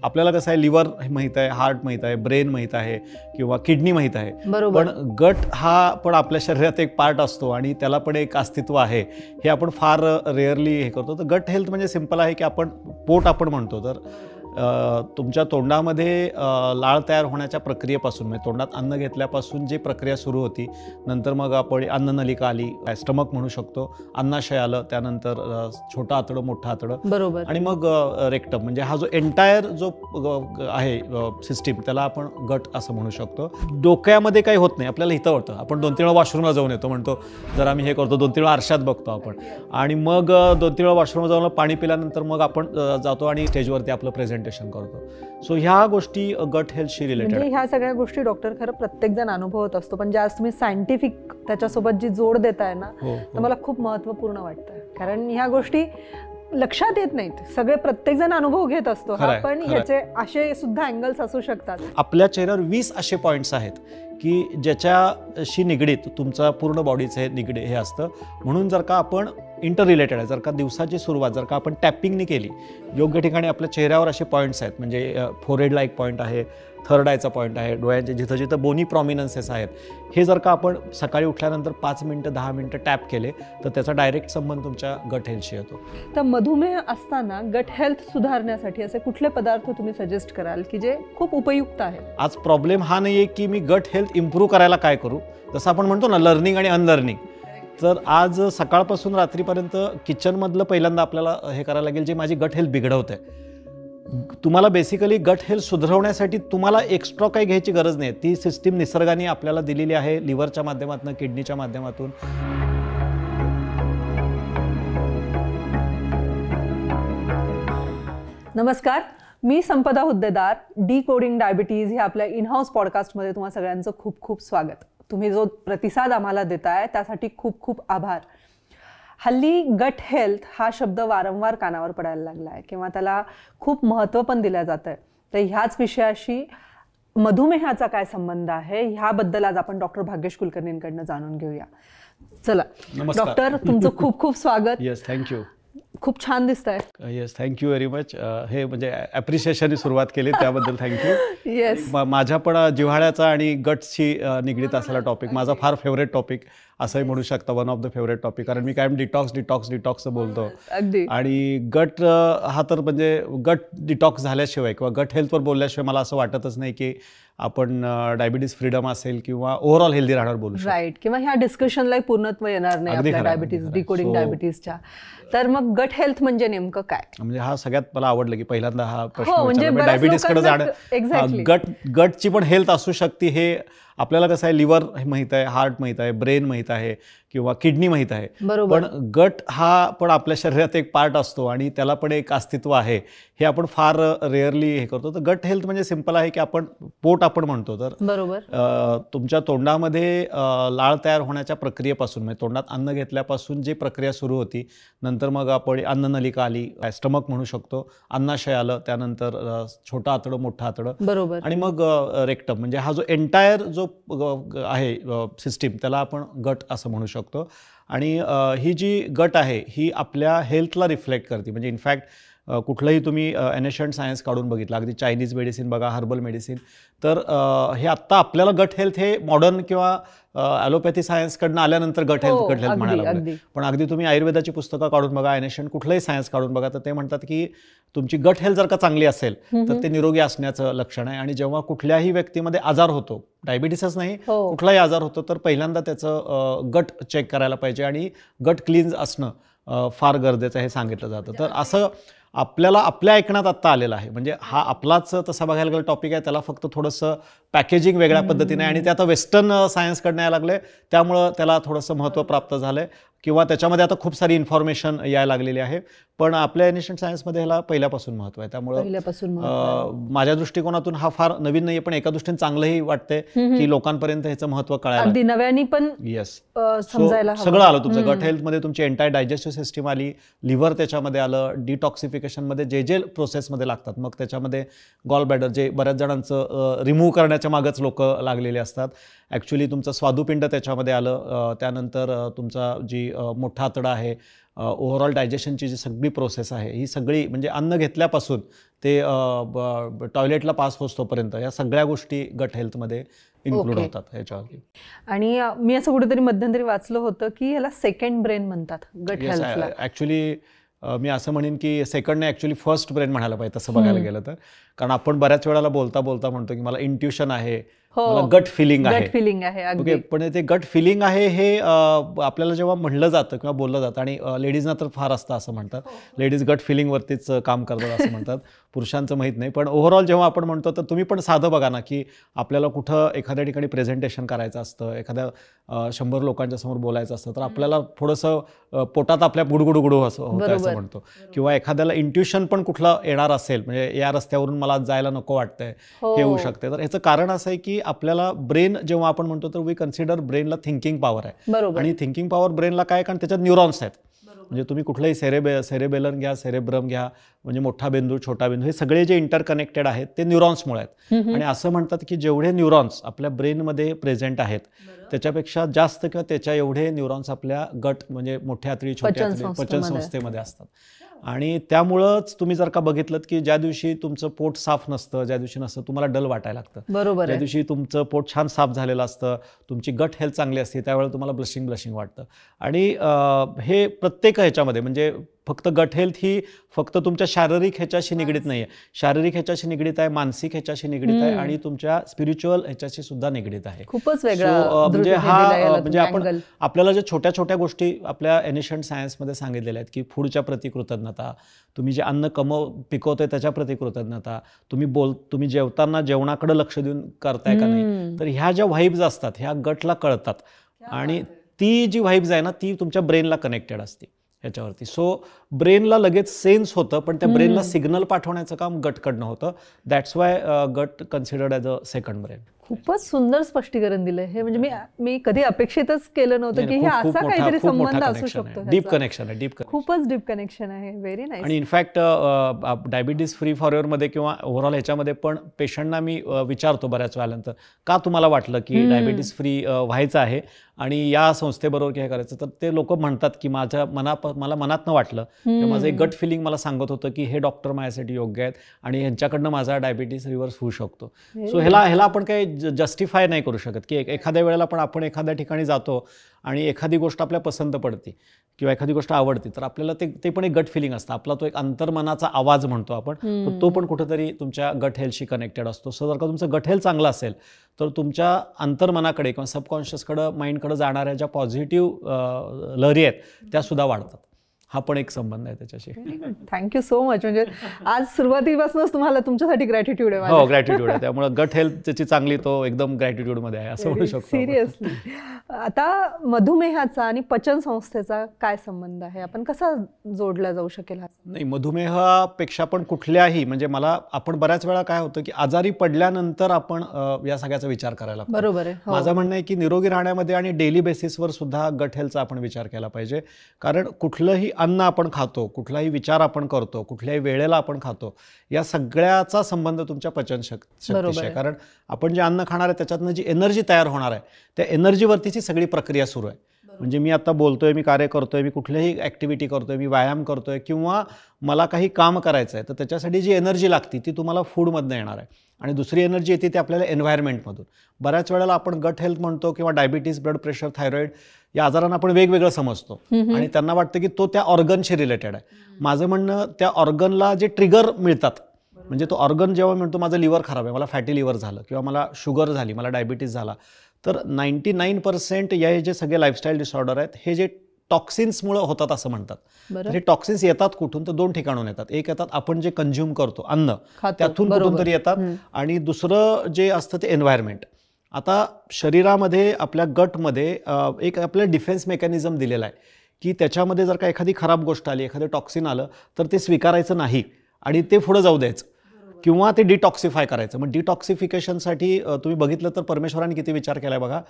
आपल्याला कसं आहे, लिव्हर माहीत आहे, हार्ट माहीत आहे, ब्रेन माहीत आहे किंवा किडनी माहीत आहे, पण गट हा पण आपल्या शरीरात एक पार्ट असतो आणि त्याला पण एक अस्तित्व आहे. हे आपण फार रेअरली हे करतो. तर गट हेल्थ म्हणजे सिंपल आहे की आपण पोट आपण म्हणतो, तर तुमच्या तोंडामध्ये लाळ तयार होण्याच्या प्रक्रियेपासून, म्हणजे तोंडात अन्न घेतल्यापासून जी प्रक्रिया सुरू होती, नंतर मग आपण अन्ननलिका आली, स्टमक म्हणू शकतो, अन्नाशय आलं, त्यानंतर छोटं आतडं, मोठं आतडं, आणि मग रेक्टम, म्हणजे हा जो एंटायर जो आहे सिस्टीम, त्याला आपण गट असं म्हणू शकतो. डोक्यामध्ये काही होत नाही, आपल्याला इथं होतं, आपण 2-3 वेळा वॉशरूमला जाऊन येतो म्हणतो, जर आम्ही हे करतो 2-3 वेळा आरशात बघतो आपण, आणि मग 2-3 वेळा वॉशरूमला जाऊन पाणी पिल्यानंतर मग आपण जातो आणि स्टेजवरती आपलं प्रेझेंटेशन करतो. सो ह्या गोष्टी गट हेल्थशी रिलेटेड. म्हणजे ह्या सगळ्या गोष्टी डॉक्टर खरं प्रत्येक जण अनुभवत असतो, पण ज्या तुम्ही सायंटिफिक त्याच्यासोबत जी जोड देताय ना, तर मला खूप महत्त्वपूर्ण वाटतं, कारण ह्या गोष्टी लक्षात येत नाहीत. सगळे प्रत्येक जण अनुभव घेत असतो, पण ह्याचे असे सुद्धा अँगल्स असू शकतात. आपल्या चेहऱ्यावर 20 असे पॉईंट्स आहेत की ज्याच्याशी निगडीत तुमचा पूर्ण बॉडीचं निगडीत हे असतं. म्हणून जर का आपण इंटर रिलेटेड आहे, जर का दिवसाची सुरुवात जर का आपण टॅपिंगनी केली, योग्य ठिकाणी आपल्या चेहऱ्यावर असे पॉईंट्स आहेत, म्हणजे फोरहेडला एक पॉईंट आहे, थर्ड आयचा पॉईंट आहे, डोळ्यांचे जिथं जिथं बोनी प्रॉमिनन्सेस आहेत, हे जर का आपण सकाळी उठल्यानंतर 5 मिनिटं 10 मिनिटं टॅप केले तर त्याचा डायरेक्ट संबंध तुमच्या गट हेल्थशी येतो. तर मधुमेह असताना गट हेल्थ सुधारण्यासाठी असे कुठले पदार्थ तुम्ही सजेस्ट कराल की जे खूप उपयुक्त आहेत? आज प्रॉब्लेम हा नाही आहे की मी गट हेल्थ इम्प्रूव्ह करायला काय करू, जसं आपण म्हणतो ना लर्निंग आणि अनलर्निंग. तर आज सकाळपासून रात्रीपर्यंत किचनमधलं पहिल्यांदा आपल्याला हे करायला लागेल जे माझी गट हेल्थ बिघडवत आहे. तुम्हाला बेसिकली गट हेल्थ सुधारवण्यासाठी तुम्हाला एक्स्ट्रा काही घ्यायची गरज नाही. ती सिस्टीम निसर्गाने आपल्याला दिलेली आहे, लिव्हरच्या माध्यमातून, किडनीच्या माध्यमातून. नमस्कार, मी संपदा हुद्देदार. डी कोडिंग डायबिटीज ह्या आपल्या इनहाऊस पॉडकास्टमध्ये तुम्हा सगळ्यांचं खूप खूप स्वागत. तुम्ही जो प्रतिसाद आम्हाला देताय त्यासाठी खूप खूप आभार. हल्ली गट हेल्थ हा शब्द वारंवार कानावर पडायला लागला आहे किंवा त्याला खूप महत्त्व पण दिलं जातं आहे. तर ह्याच विषयाशी मधुमेहाचा काय संबंध आहे ह्याबद्दल आज आपण डॉक्टर भाग्येश कुलकर्णींकडनं जाणून घेऊया. चला डॉक्टर, तुमचं खूप खूप स्वागत. Yes, thank you. खूप छान दिसतंय. Yes, thank you very much. हे म्हणजे ॲप्रिशिएशननी सुरुवात केली त्याबद्दल थँक्यू. येस, माझ्या पण जिव्हाळ्याचा आणि गट्सशी निगडीत असलेला टॉपिक, माझा फार फेवरेट टॉपिक असंही म्हणू शकता, one of the favourite topic, कारण मी कायम डिटॉक्स बोलतो. अगदी. आणि गट हा तर म्हणजे गट डिटॉक्स झाल्याशिवाय किंवा गट हेल्थवर बोलल्याशिवाय मला असं वाटतच नाही की आपण डायबिटीज फ्रीडम असेल किंवा ओव्हरऑल हेल्दी राहणार बोलू शकतो. राईट, किंवा ह्या डिस्कशनला पूर्णत्व येणार नाही आपल्या डायबिटीज, डिकोडिंग डायबिटीसच्या. तर मग गट हेल्थ म्हणजे नेमकं काय? म्हणजे हा सगळ्यात मला आवडलं की पहिल्यांदा हा प्रश्न डायबिटीजकडे जाणं. गटची पण हेल्थ असू शकते. हे आपल्याला कसं आहे, लिव्हर माहीत आहे, हार्ट माहीत आहे, ब्रेन माहीत आहे किंवा किडनी माहीत आहे, पण गट हा पण आपल्या शरीरात एक पार्ट असतो आणि त्याला पण एक अस्तित्व आहे. हे आपण फार रेअरली हे करतो. तर गट हेल्थ म्हणजे सिंपल आहे की आपण पोट आपण म्हणतो, तर तुमच्या तोंडामध्ये लाळ तयार होण्याच्या प्रक्रियेपासून, म्हणजे तोंडात अन्न घेतल्यापासून जी प्रक्रिया सुरू होती, नंतर मग आपण अन्ननलिका आली, स्टमक म्हणू शकतो, अन्नाशय आलं, त्यानंतर छोटं आतडं, मोठं आतडं, आणि मग रेक्टम, म्हणजे हा जो एंटायर जो आहे सिस्टीम, त्याला आपण गट असं म्हणू शकतो. आणि ही जी गट आहे ही आपल्या हेल्थला रिफ्लेक्ट करते. म्हणजे इनफॅक्ट कुठलंही तुम्ही एन्शियंट सायन्स काढून बघितलं, अगदी चायनीज मेडिसिन बघा, हर्बल मेडिसिन, तर हे आत्ता आपल्याला गट हेल्थ हे मॉडर्न किंवा ॲलोपॅथी सायन्सकडनं आल्यानंतर गट हेल्थ म्हणायला लागलं. पण अगदी तुम्ही आयुर्वेदाची पुस्तकं काढून बघा, एन्शियंट कुठलंही सायन्स काढून बघा, तर ते म्हणतात की तुमची गट हेल्थ जर का चांगली असेल तर ते निरोगी असण्याचं लक्षण आहे. आणि जेव्हा कुठल्याही व्यक्तीमध्ये आजार होतो, डायबिटीसच नाही, कुठलाही आजार होतो, तर पहिल्यांदा त्याचं गट चेक करायला पाहिजे आणि गट क्लीन्स असणं फार गरजेचं हे सांगितलं जातं. तर असं आपल्याला आपल्या ऐकण्यात आत्ता आलेलं आहे. म्हणजे हा आपलाच तसा बघायला गेला टॉपिक आहे, त्याला फक्त थोडंसं पॅकेजिंग वेगळ्या पद्धतीने, आणि ते आता वेस्टर्न सायन्सकडनं यायला लागले, त्यामुळं त्याला थोडंसं महत्त्व प्राप्त झालं आहे किंवा त्याच्यामध्ये आता खूप सारी इन्फॉर्मेशन यायला लागलेली आहे. पण आपल्या एन्शियंट सायन्समध्ये ह्याला पहिल्यापासून महत्त्व आहे. त्यामुळं माझ्या दृष्टिकोनातून हा फार नवीन नाही, पण एका दृष्टीने चांगलंही वाटतंय की लोकांपर्यंत ह्याचं महत्त्व कळायला, नव्याने पण समजायला सगळं आलं. तुमचं गट हेल्थमध्ये तुमची एंटायर डायजेस्टिव्ह सिस्टीम आली, लिव्हर त्याच्यामध्ये आलं, डिटॉक्सिफिकेशनमध्ये जे प्रोसेसमध्ये लागतात, मग त्याच्यामध्ये गॉल ब्लॅडर, जे बऱ्याच जणांचं रिमूव्ह करण्याच्या मागच लोक लागलेले असतात, ॲक्च्युली तुमचं स्वादुपिंड त्याच्यामध्ये आलं, त्यानंतर तुमचा जी मोठा आतडा आहे, ओव्हरऑल डायजेशनची जी सगळी प्रोसेस आहे ही सगळी म्हणजे अन्न घेतल्यापासून ते टॉयलेटला पास होतोपर्यंत या सगळ्या गोष्टी गट हेल्थमध्ये इन्क्लूड होतात ह्याच्यावरती. आणि मी असं कुठेतरी मध्यंतरी वाचलं होतं की याला सेकंड ब्रेन म्हणतात गट हेल्थला. ॲक्च्युली मी असं म्हणेन की सेकंड नाही, ॲक्च्युली फर्स्ट ब्रेन म्हणायला पाहिजे तसं बघायला गेलं तर. कारण आपण बऱ्याच वेळेला बोलता बोलता म्हणतो की मला इंट्युशन आहे, मला गट फिलिंग आहे. ओके, पण ते गट फिलिंग आहे हे आपल्याला जेव्हा म्हणलं जातं किंवा बोललं जातं, आणि लेडीजना तर फार असतं असं म्हणतात, लेडीज गट फिलिंगवरतीच काम करतात असं म्हणतात, पुरुषांचं माहीत नाही. पण ओव्हरऑल जेव्हा आपण म्हणतो तर तुम्ही पण साधं बघा ना की आपल्याला कुठं एखाद्या ठिकाणी प्रेझेंटेशन करायचं असतं, एखाद्या 100 लोकांच्या समोर बोलायचं असतं, तर आपल्याला थोडंसं पोटात आपल्या गुडगुडगुडू असं होतं असं म्हणतो. किंवा एखाद्याला इंट्युशन पण कुठलं येणार असेल, म्हणजे या रस्त्यावरून मला जायला नको वाटतंय हे होऊ शकते. तर ह्याचं कारण असं आहे की आपल्याला ब्रेन जेव्हा आपण म्हणतो तर वी कन्सिडर ब्रेनला थिंकिंग पॉवर आहे, आणि थिंकिंग पॉवर ब्रेनला काय, कारण त्याच्यात न्यूरॉन्स आहेत. म्हणजे तुम्ही कुठलंही सेरेबेलन घ्या, सेरेब्रम घ्या, म्हणजे मोठा बिंदू छोटा बिंदू, हे सगळे जे इंटरकनेक्टेड आहेत ते न्यूरॉन्समुळे आहेत. आणि असं म्हणतात की जेवढे न्यूरॉन्स आपल्या ब्रेनमध्ये प्रेझेंट आहेत त्याच्यापेक्षा जास्त किंवा त्याच्या एवढे न्यूरॉन्स आपल्या गट म्हणजे मोठ्या आतडी छोट्या आतडी पचन संस्थेमध्ये असतात. आणि त्यामुळंच तुम्ही जर का बघितलं की ज्या दिवशी तुमचं पोट साफ नसतं, ज्या दिवशी नसतं, तुम्हाला डल वाटायला लागतं. ज्या दिवशी तुमचं पोट छान साफ झालेलं असतं, तुमची गट हेल्थ चांगली असते, त्यावेळेला तुम्हाला ब्लशिंग वाटतं. आणि हे प्रत्येक ह्याच्यामध्ये म्हणजे फक्त गट हेल्थ ही फक्त तुमच्या शारीरिक ह्याच्याशी निगडीत नाही आहे, शारीरिक ह्याच्याशी निगडीत आहे, मानसिक ह्याच्याशी निगडीत आहे, आणि तुमच्या स्पिरिच्युअल ह्याच्याशी सुद्धा निगडीत आहे. खूपच वेगळा म्हणजे हा म्हणजे आपण आपल्याला जे छोट्या छोट्या गोष्टी आपल्या एनिशंट सायन्समध्ये सांगितलेल्या आहेत की फूडच्या प्रती कृतज्ञता, तुम्ही जे अन्न पिकवतोय त्याच्या प्रती कृतज्ञता, तुम्ही जेवताना जेवणाकडे लक्ष देऊन करताय का नाही, तर ह्या ज्या व्हाईब्स असतात ह्या गटला कळतात, आणि ती जी व्हाईब्स आहे ना ती तुमच्या ब्रेनला कनेक्टेड असते ह्याच्यावरती. सो ब्रेनला लगेच सेन्स होतं, पण त्या ब्रेनला सिग्नल पाठवण्याचं काम गटकडनं होतं. दॅट्स वाय गट considered as a second brain. खूपच सुंदर स्पष्टीकरण दिलं हे, म्हणजे मी कधी अपेक्षितच केलं नव्हतं की हे असा काहीतरी संबंध असू शकतो. डीप कनेक्शन आहे, खूपच डीप कनेक्शन आहे. Very nice. आणि इनफॅक्ट डायबिटीज फ्री फॉरएव्हरमध्ये किंवा ओव्हरऑल ह्याच्यामध्ये पण पेशंटना मी विचारतो बऱ्याच वेळानंतर का तुम्हाला वाटलं की डायबिटीज फ्री व्हायचं आहे आणि या संस्थेबरोबर काय करायचं, तर ते लोक म्हणतात की मला मनातनं वाटलं की माझं एक गट फिलिंग मला सांगत होतं की हे डॉक्टर माझ्यासाठी योग्य आहेत आणि ह्यांच्याकडनं माझा डायबिटीस रिव्हर्स होऊ शकतो. सो ह्याला आपण काही जस्टिफाय नाही करू शकत की एखाद्या वेळेला पण आपण एखाद्या ठिकाणी जातो आणि एखादी गोष्ट आपल्या पसंत पडते किंवा एखादी गोष्ट आवडते, तर आपल्याला ते पण एक गट फिलिंग असतं, आपला तो एक अंतर्मनाचा आवाज म्हणतो आपण, तर तो पण कुठेतरी तुमच्या गट हेल्थशी कनेक्टेड असतो. सो जर का तुमचं गट हेल्थ चांगलं असेल तर तुमच्या अंतर्मनाकडे किंवा सबकॉन्शियसकडं माइंडकडे जाणाऱ्या ज्या पॉझिटिव्ह लहरी आहेत त्या सुद्धा वाढतात. हा पण एक संबंध आहे त्याच्याशी. Thank you so much. म्हणजे आज सुरुवातीपासूनच तुम्हाला तुमच्यासाठी ग्रॅटिट्यूड आहे. हो, ग्रॅटिट्यूड आहे. त्यामुळे गट हेल्थ त्याची चांगली, तो एकदम ग्रॅटिट्यूडमध्ये आहे असं म्हणू शकतो. सिरियसली. आता मधुमेहाचा आणि पचन संस्थेचा काय संबंध आहे, आपण कसा जोडला जाऊ शकेल? नाही, मधुमेहापेक्षा पण कुठल्याही म्हणजे आपण बऱ्याच वेळा काय होतं की आजारी पडल्यानंतर आपण या सगळ्याचा विचार करायला लागतो. बरोबर आहे. माझं म्हणणं आहे की निरोगी राहण्यामध्ये आणि डेली बेसिसवर सुद्धा गट हेल्थचा आपण विचार केला पाहिजे. कारण कुठलंही अन्न आपण खातो, कुठलाही विचार आपण करतो, कुठल्याही वेळेला आपण खातो, या सगळ्याचा संबंध तुमच्या पचनशक्तीशी आहे. कारण आपण जे अन्न खाणार आहे त्याच्यातनं जी एनर्जी तयार होणार आहे त्या एनर्जीवरतीची सगळी प्रक्रिया सुरू आहे. म्हणजे मी आता बोलतोय, मी कार्य करतोय, मी कुठलीही ॲक्टिव्हिटी करतोय, मी व्यायाम करतोय किंवा मला काही काम करायचं आहे, तर त्याच्यासाठी जी एनर्जी लागते ती तुम्हाला फूडमधनं येणार आहे. आणि दुसरी एनर्जी येते ती आपल्याला एन्व्हायरमेंटमधून. बऱ्याच वेळेला आपण गट हेल्थ म्हणतो किंवा डायबिटीज, ब्लड प्रेशर, थायरॉइड या आजारांना आपण वेगवेगळं समजतो आणि त्यांना वाटतं की तो त्या ऑर्गनशी रिलेटेड आहे. माझं म्हणणं, त्या ऑर्गनला जे ट्रिगर मिळतात, म्हणजे तो ऑर्गन जेव्हा म्हणतो माझं लिव्हर खराब आहे, मला फॅटी लिव्हर झालं किंवा मला शुगर झाली, मला डायबिटीज झाला, तर 99% या जे सगळे लाईफस्टाईल डिसऑर्डर आहेत हे जे टॉक्सिन्समुळे होतात असं म्हणतात. तर हे टॉक्सिन्स येतात कुठून, तर दोन ठिकाणून येतात. एक येतात आपण जे कंझ्युम करतो अन्न, त्यातून कुठून तरी येतात, आणि दुसरं जे असतं ते एन्व्हायरमेंट. आता शरीरामध्ये आपल्या गटमध्ये एक आपलं डिफेन्स मेकॅनिझम दिलेला आहे की त्याच्यामध्ये जर का एखादी खराब गोष्ट आली, एखादं टॉक्सिन आलं, तर ते स्वीकारायचं नाही आणि ते पुढं जाऊ द्यायचं किंवा ते डिटॉक्सिफाय करायचं. मग डिटॉक्सिफिकेशनसाठी तुम्ही बघितलं तर परमेश्वराने किती विचार केलाय बघा.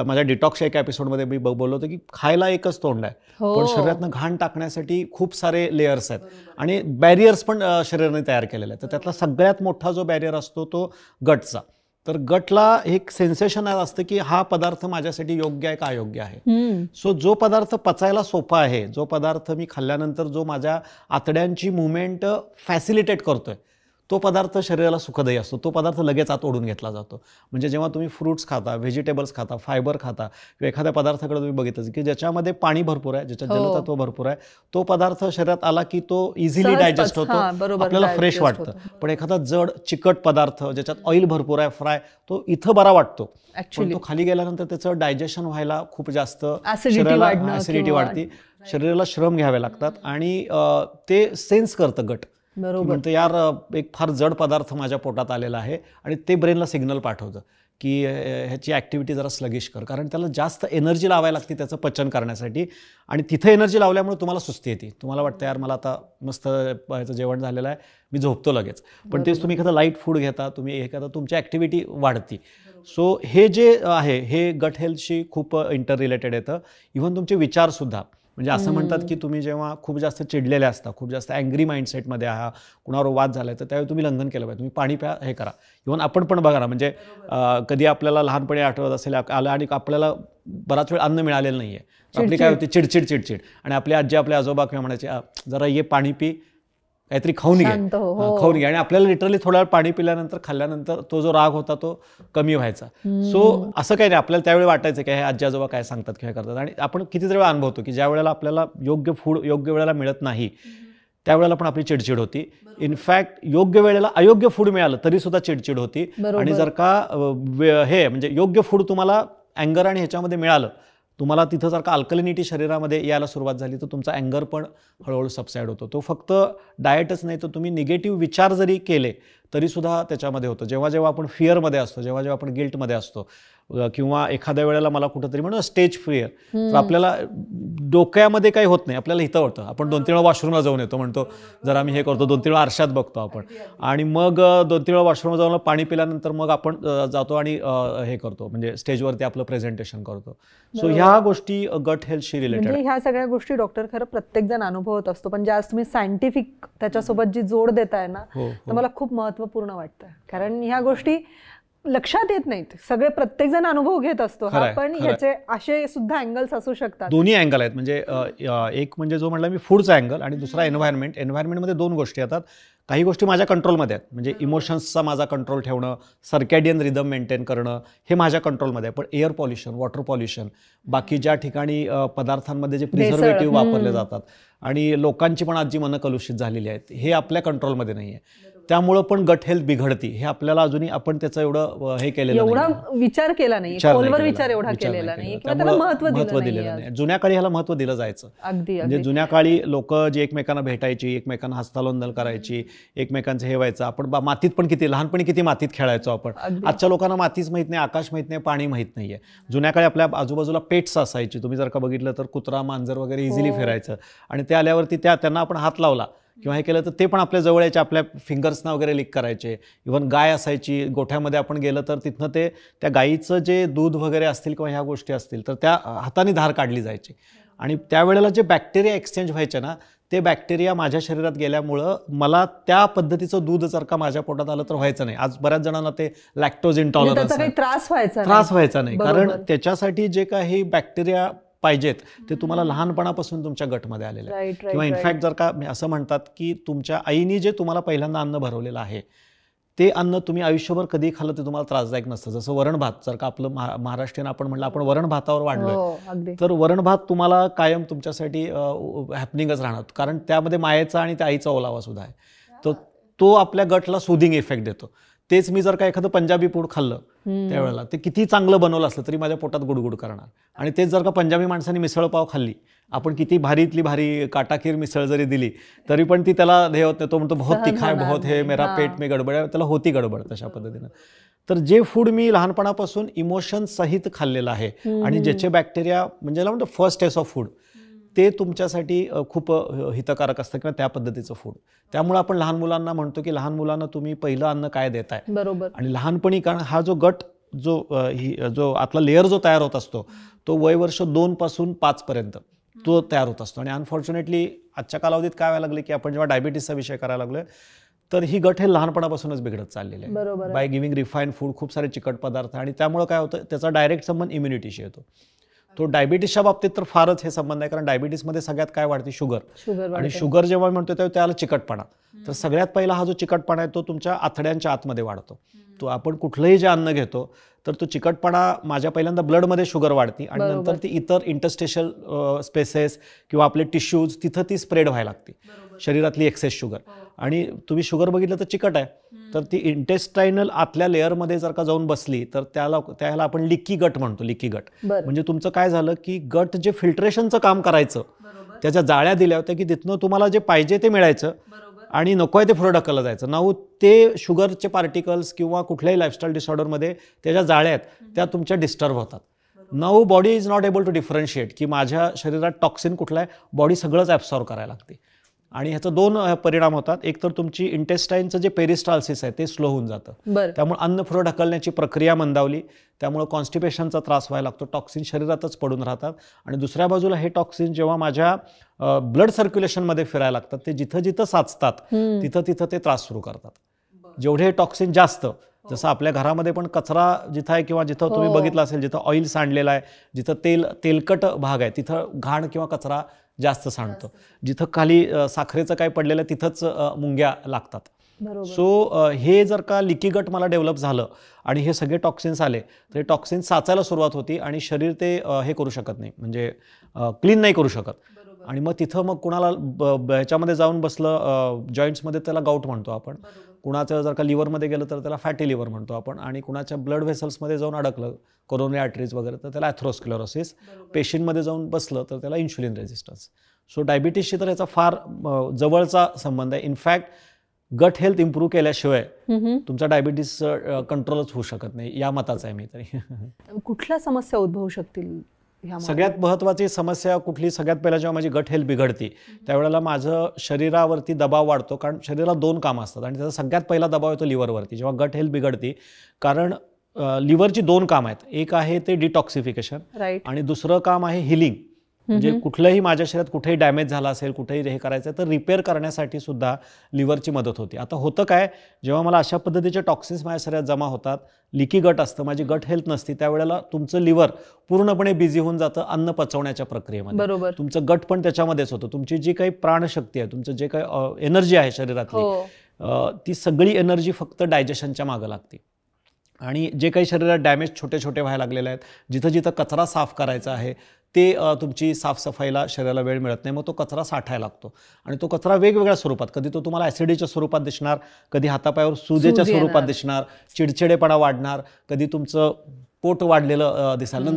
माझ्या डिटॉक्स एका एपिसोडमध्ये मी बोललो होतो की खायला एकच तोंड आहे, पण शरीरातनं घाण टाकण्यासाठी खूप सारे लेयर्स आहेत आणि बॅरियर्स पण शरीराने तयार केलेले आहेत. तर त्यातला सगळ्यात मोठा जो बॅरियर असतो तो गटचा. तर गटला एक सेन्सेशन असतं की हा पदार्थ माझ्यासाठी योग्य आहे का अयोग्य आहे. सो जो पदार्थ पचायला सोपा आहे, जो पदार्थ मी खाल्ल्यानंतर जो माझ्या आतड्यांची मुवमेंट फॅसिलिटेट करतोय, तो पदार्थ शरीराला सुखदायी असतो. तो पदार्थ लगेच आत ओढून घेतला जातो. म्हणजे जेव्हा तुम्ही फ्रूट्स खाता, व्हेजिटेबल्स खाता, फायबर खाता किंवा एखाद्या पदार्थाकडे तुम्ही बघितलं की ज्याच्यामध्ये पाणी भरपूर आहे, ज्याच्यात जलतत्व भरपूर आहे, तो पदार्थ शरीरात आला की तो इझिली डायजेस्ट होतो, आपल्याला फ्रेश वाटतं. पण एखादा जड चिकट पदार्थ ज्याच्यात ऑइल भरपूर आहे, फ्राय, तो इथं बरा वाटतो, पण तो खाली गेल्यानंतर त्याचं डायजेशन व्हायला खूप जास्त शरीराला ऍसिडिटी वाढते, शरीराला श्रम घ्यावे लागतात आणि ते सेन्स करतं गट. म्हणतो यार एक फार जड पदार्थ माझ्या पोटात आलेला आहे आणि ते ब्रेनला सिग्नल पाठवतं की ह्याची ॲक्टिव्हिटी जरा स्लगिश कर, कारण त्याला जास्त एनर्जी लावायला लागते त्याचं पचन करण्यासाठी. आणि तिथे एनर्जी लावल्यामुळे तुम्हाला सुस्ती येते, तुम्हाला वाटतं यार मला आता मस्त ह्याचं जेवण झालेलं आहे, मी झोपतो लगेच. पण तेच तुम्ही एखादं लाईट फूड घेता, तुम्ही एखादं तुमची ॲक्टिव्हिटी वाढती. सो हे जे आहे हे गट हेल्थशी खूप इंटर रिलेटेड येतं. इव्हन तुमचे विचारसुद्धा. म्हणजे असं म्हणतात की तुम्ही जेव्हा खूप जास्त चिडलेले असता, खूप जास्त अँग्री माइंडसेटमध्ये आहात, कुणावर वाद झाला तर त्यावेळी तुम्ही लंघन केलं पाहिजे, तुम्ही पाणी प्या, हे करा. इव्हन आपण पण बघा ना, म्हणजे कधी आपल्याला लहानपणी आठवत असेल आलं आणि आपल्याला बराच वेळ अन्न मिळालेलं नाही आहे, आपली काय होती चिडचिड चिडचिड, आणि आपली आजी आपले आजोबा किंवा म्हणायचे जरा ये पाणी पी, काहीतरी खाऊन घे, खाऊन घे. आणि आपल्याला लिटरली थोडा वेळ पाणी पिल्यानंतर खाल्ल्यानंतर तो जो राग होता तो कमी व्हायचा. सो असं काही नाही, आपल्याला त्यावेळी वाटायचं की हे आजी आजोबा काय सांगतात किंवा करतात. आणि आपण कितीतरी वेळा अनुभवतो की ज्या वेळेला आपल्याला योग्य फूड योग्य वेळेला मिळत नाही त्यावेळेला पण आपली चिडचिड होती. इनफॅक्ट योग्य वेळेला अयोग्य फूड मिळालं तरी सुद्धा चिडचिड होती. आणि जर का हे म्हणजे योग्य फूड तुम्हाला अँगर आणि ह्याच्यामध्ये मिळालं, तुम्हाला तिथं जर का अल्कलिनिटी शरीरामध्ये यायला सुरुवात झाली तर तुमचा अँगर पण हळूहळू सबसाईड होतो. तो फक्त डाएटच नाही तर तुम्ही निगेटिव्ह विचार जरी केले तरीसुद्धा त्याच्यामध्ये होतं. जेव्हा जेव्हा आपण फिअरमध्ये असतो, जेव्हा जेव्हा आपण गिल्टमध्ये असतो, किंवा एखाद्या वेळेला मला कुठंतरी म्हणून स्टेज फिअर, तर आपल्याला डोक्यामध्ये काही होत नाही, आपल्याला हितं वाटतं. आपण 2-3 वेळा वॉशरूमला जाऊन येतो, म्हणतो जरा मी हे करतो, 2-3 वेळा आरशात बघतो आपण, आणि मग 2-3 वेळा वॉशरूमला जाऊन पाणी पिल्यानंतर मग आपण जातो आणि हे करतो, म्हणजे स्टेजवरती आपलं प्रेझेंटेशन करतो. सो ह्या गोष्टी गट हेल्थशी रिलेटेड. ह्या सगळ्या गोष्टी डॉक्टर खरं प्रत्येक जण अनुभवत असतो, पण ज्या तुम्ही सायंटिफिक त्याच्यासोबत जी जोड देताय ना, तर मला खूप महत्त्वपूर्ण वाटतं. कारण ह्या गोष्टी लक्षात येत नाहीत, सगळे प्रत्येक जण अनुभव घेत असतो, पण याचे असे सुद्धा अँगल्स असू शकतात. दोन्ही अँगल आहेत. म्हणजे एक म्हणजे जो म्हणला मी फूडचा अँगल, आणि दुसरा एन्व्हायरमेंट. एन्व्हायरमेंटमध्ये 2 गोष्टी येतात. काही गोष्टी माझ्या कंट्रोलमध्ये आहेत, म्हणजे इमोशन्सचा माझा कंट्रोल ठेवणं, सर्कॅडियन रिदम मेंटेन करणं, हे माझ्या कंट्रोलमध्ये आहे. पण एअर पॉल्युशन, वॉटर पॉल्युशन, बाकी ज्या ठिकाणी पदार्थांमध्ये जे प्रिझर्वेटिव्ह वापरले जातात आणि लोकांची पण आज जी मनं कलुषित झालेली आहेत, हे आपल्या कंट्रोलमध्ये नाही आहे. त्यामुळं पण गट हेल्थ बिघडती. हे आपल्याला अजूनही आपण त्याचं एवढं हे केलेलं एवढा विचार केला नाही, खोलवर विचार एवढा केलेला नाही, त्याला महत्त्व दिलेलं नाही. जुन्या काळी ह्याला महत्त्व दिलं जायचं. म्हणजे जुन्या काळी लोक जे एकमेकांना भेटायची, एकमेकांना हस्तांदोलन करायची, एकमेकांचं हे व्हायचं. आपण मातीत पण किती लहानपणी किती मातीत खेळायचो आपण. आजच्या लोकांना मातीच माहित नाही, आकाश माहित नाही, पाणी माहित नाहीये. जुन्या काळी आपल्या आजूबाजूला पेट्स असायची, तुम्ही जर का बघितलं तर कुत्रा मांजर वगैरे इझिली फिरायचं, आणि ते आल्यावरती त्यांना आपण हात लावला किंवा हे केलं तर ते पण आपल्या जवळ यायचे, आपल्या फिंगर्सना वगैरे लिक करायचे. इव्हन गाय असायची, गोठ्यामध्ये आपण गेलं तर तिथनं ते त्या गायीचं जे दूध वगैरे असतील किंवा ह्या गोष्टी असतील तर त्या हाताने धार काढली जायची. आणि त्यावेळेला जे बॅक्टेरिया एक्सचेंज व्हायचे ना, ते बॅक्टेरिया माझ्या शरीरात गेल्यामुळं मला त्या पद्धतीचं दूध जर का माझ्या पोटात आलं तर व्हायचं नाही. आज बऱ्याच जणांना ते लॅक्टोज इंटॉलरन्स, त्रास व्हायचा नाही, कारण त्याच्यासाठी जे काही बॅक्टेरिया पाहिजेत ते तुम्हाला लहानपणापासून तुमच्या गटमध्ये आलेले आहेत. किंवा इनफॅक्ट जर का असं म्हणतात की तुमच्या आईने जे तुम्हाला पहिल्यांदा अन्न भरवलेलं आहे ते अन्न तुम्ही आयुष्यभर कधी खाल्लं ते तुम्हाला त्रासदायक नसतं. जसं वरण भात, जर का आपलं महाराष्ट्रीयन आपण म्हणलं आपण वरण भातावर वाढलोय, तर वरण भात तुम्हाला कायम तुमच्यासाठी हॅपनिंगच राहणार, कारण त्यामध्ये मायेचा आणि त्या आईचा ओलावा सुद्धा आहे. तर तो आपल्या गटला सुदिंग इफेक्ट देतो. तेच मी जर का एखादं पंजाबी फूड खाल्लं त्यावेळेला, ते किती चांगलं बनवलं असलं तरी माझ्या पोटात गुडगुड करणार. आणि तेच जर का पंजाबी माणसांनी मिसळ पाव खाल्ली, आपण किती भारीतली भारी काटाकीर मिसळ जरी दिली तरी पण ती त्याला हे होत नाही, तो म्हणतो बहुत तिखा है, बहुत हे मेरा पेट में गडबड आहे, त्याला होती गडबड तशा पद्धतीनं. तर जे फूड मी लहानपणापासून इमोशन सहित खाल्लेलं आहे आणि ज्याचे बॅक्टेरिया म्हणजे म्हणतो फर्स्ट टेस्ट ऑफ फूड, ते तुमच्यासाठी खूप हितकारक असतं किंवा त्या पद्धतीचं फूड. त्यामुळे आपण लहान मुलांना म्हणतो की लहान मुलांना तुम्ही पहिलं अन्न काय देताय. बरोबर. आणि लहानपणी, कारण हा जो गट जो आतला लेअर जो तयार होत असतो तो वय वर्ष 2 पासून 5 पर्यंत तो तयार होत असतो. आणि अनफॉर्च्युनेटली आजच्या कालावधीत काय व्हायला लागले की आपण जेव्हा डायबिटीसचा विषय करायला लागलोय तर ही गट हेल्थ लहानपणापासूनच बिघडत चाललेली आहे. बरोबर. बाय गिव्हिंग रिफाईन्ड फूड, खूप सारे चिकट पदार्थ, आणि त्यामुळे काय होतं, त्याचा डायरेक्ट संबंध इम्युनिटीशी येतो. तो डायबिटीसच्या बाबतीत तर फारच हे संबंध आहे, कारण डायबिटीसमध्ये सगळ्यात काय वाढते, शुगर. आणि शुगर जेव्हा म्हणतो तेव्हा त्याला चिकटपणा. तर सगळ्यात पहिला हा जो चिकटपणा आहे तो तुमच्या आतड्यांच्या आतमध्ये वाढतो. तो आपण कुठलंही जे अन्न घेतो तर तो चिकटपणा माझ्या पहिल्यांदा ब्लडमध्ये शुगर वाढते आणि नंतर ती इतर इंटरस्टेशल स्पेसेस किंवा आपले टिश्यूज तिथं ती स्प्रेड व्हायला लागते, शरीरातली एक्सेस शुगर. आणि तुम्ही शुगर बघितलं तर चिकट आहे, तर ती इंटेस्टायनल आतल्या लेअरमध्ये जर का जाऊन बसली तर त्याला आपण लिकी गट म्हणतो. लिकी गट म्हणजे तुमचं काय झालं की गट जे फिल्ट्रेशनचं काम करायचं त्याच्या जाळ्या दिल्या होत्या की तिथनं तुम्हाला जे पाहिजे ते मिळायचं आणि नको आहे ते पुढे ढकललं जायचं. नाऊ ते शुगरचे पार्टिकल्स किंवा कुठल्याही लाईफस्टाईल डिसऑर्डरमध्ये त्याच्या जाळ्या आहेत त्या तुमच्या डिस्टर्ब होतात. Now body is not able to differentiate की माझ्या शरीरात टॉक्सिन कुठला आहे, बॉडी सगळंच ॲब्सॉर्ब करायला लागते. आणि ह्याचं दोन परिणाम होतात. एक तर तुमची इंटेस्टाईनचं जे पेरिस्टाल्सिस आहे ते स्लो होऊन जातं, त्यामुळे अन्न पुढे ढकलण्याची प्रक्रिया मंदावली, त्यामुळे कॉन्स्टिपेशनचा त्रास व्हायला लागतो, टॉक्सिन शरीरातच पडून राहतात. आणि दुसऱ्या बाजूला हे टॉक्सिन जेव्हा माझ्या ब्लड सर्क्युलेशनमध्ये फिरायला लागतात ते जिथं जिथं साचतात तिथं ते त्रास सुरू करतात. जेवढे टॉक्सिन जास्त, जसं आपल्या घरामध्ये पण कचरा जिथं आहे किंवा जिथं तुम्ही बघितलं असेल जिथं ऑइल सांडलेलं आहे, जिथं तेलकट भाग आहे तिथं घाण किंवा कचरा जास्त सांडतं, जिथं खाली साखरेचं काय पडलेलं आहे तिथंच मुंग्या लागतात. सो हे जर का लिकी गट मला डेव्हलप झालं आणि हे सगळे टॉक्सिन्स आले तर हे टॉक्सिन्स साचायला सुरुवात होती आणि शरीर ते हे करू शकत नाही, म्हणजे क्लीन नाही करू शकत. आणि मग तिथं मग कुणाला ह्याच्यामध्ये जाऊन बसलं, जॉईंट्समध्ये त्याला गाऊट म्हणतो आपण, कुणाचं जर का लिव्हरमध्ये गेलं तर त्याला फॅटी लिव्हर म्हणतो आपण, आणि कुणाच्या ब्लड व्हेसल्समध्ये जाऊन अडकलं, कोरोनरी आर्टरीज वगैरे, तर त्याला ॲथेरोस्क्लेरोसिस. पेशींमध्ये जाऊन बसलं तर त्याला इन्शुलिन रेझिस्टन्स. सो डायबिटीसशी तर याचा फार जवळचा संबंध आहे. इनफॅक्ट गट हेल्थ इम्प्रूव्ह केल्याशिवाय तुमचा डायबिटीस कंट्रोलच होऊ शकत नाही, या मताचा आहे मी तरी. कुठल्या समस्या उद्भवू शकतील? सगळ्यात महत्त्वाची समस्या कुठली, सगळ्यात पहिला जेव्हा माझी गट हेल्थ बिघडते त्यावेळेला माझं शरीरावरती दबाव वाढतो, कारण शरीराला दोन कामं असतात आणि त्याचा सगळ्यात पहिला दबाव येतो लिव्हरवरती जेव्हा गट हेल्थ बिघडते. कारण लिव्हरची दोन कामं आहेत, एक आहे ते डिटॉक्सिफिकेशन आणि दुसरं काम आहे हिलिंग. म्हणजे कुठलंही माझ्या शरीरात कुठेही डॅमेज झाला असेल, कुठेही हे करायचं तर रिपेअर करण्यासाठी सुद्धा लिव्हरची मदत होती. आता होतं काय, जेव्हा मला अशा पद्धतीचे टॉक्सिन्स माझ्या शरीरात जमा होतात, लिकी गट असतं, माझी गट हेल्थ नसती, त्यावेळेला तुमचं लिव्हर पूर्णपणे बिझी होऊन जातं अन्न पचवण्याच्या प्रक्रियेमध्ये. तुमचं गट पण त्याच्यामध्येच होतं. तुमची जी काही प्राणशक्ती आहे, तुमचं जे काही एनर्जी आहे शरीरातली, ती सगळी एनर्जी फक्त डायजेशनच्या मागं लागते. आणि जे काही शरीरात डॅमेज छोटे छोटे व्हायला लागलेले आहेत, जिथं जिथं कचरा साफ करायचा आहे ते तुमची साफसफाईला शरीराला वेळ मिळत नाही, मग तो कचरा साठायला लागतो. आणि तो कचरा वेगवेगळ्या स्वरूपात, कधी तो तुम्हाला ॲसिडीच्या स्वरूपात दिसणार, कधी हातापायावर सुजेच्या स्वरूपात दिसणार, चिडचिडेपणा वाढणार, कधी तुमचं पोट वाढलेलं दिसाल,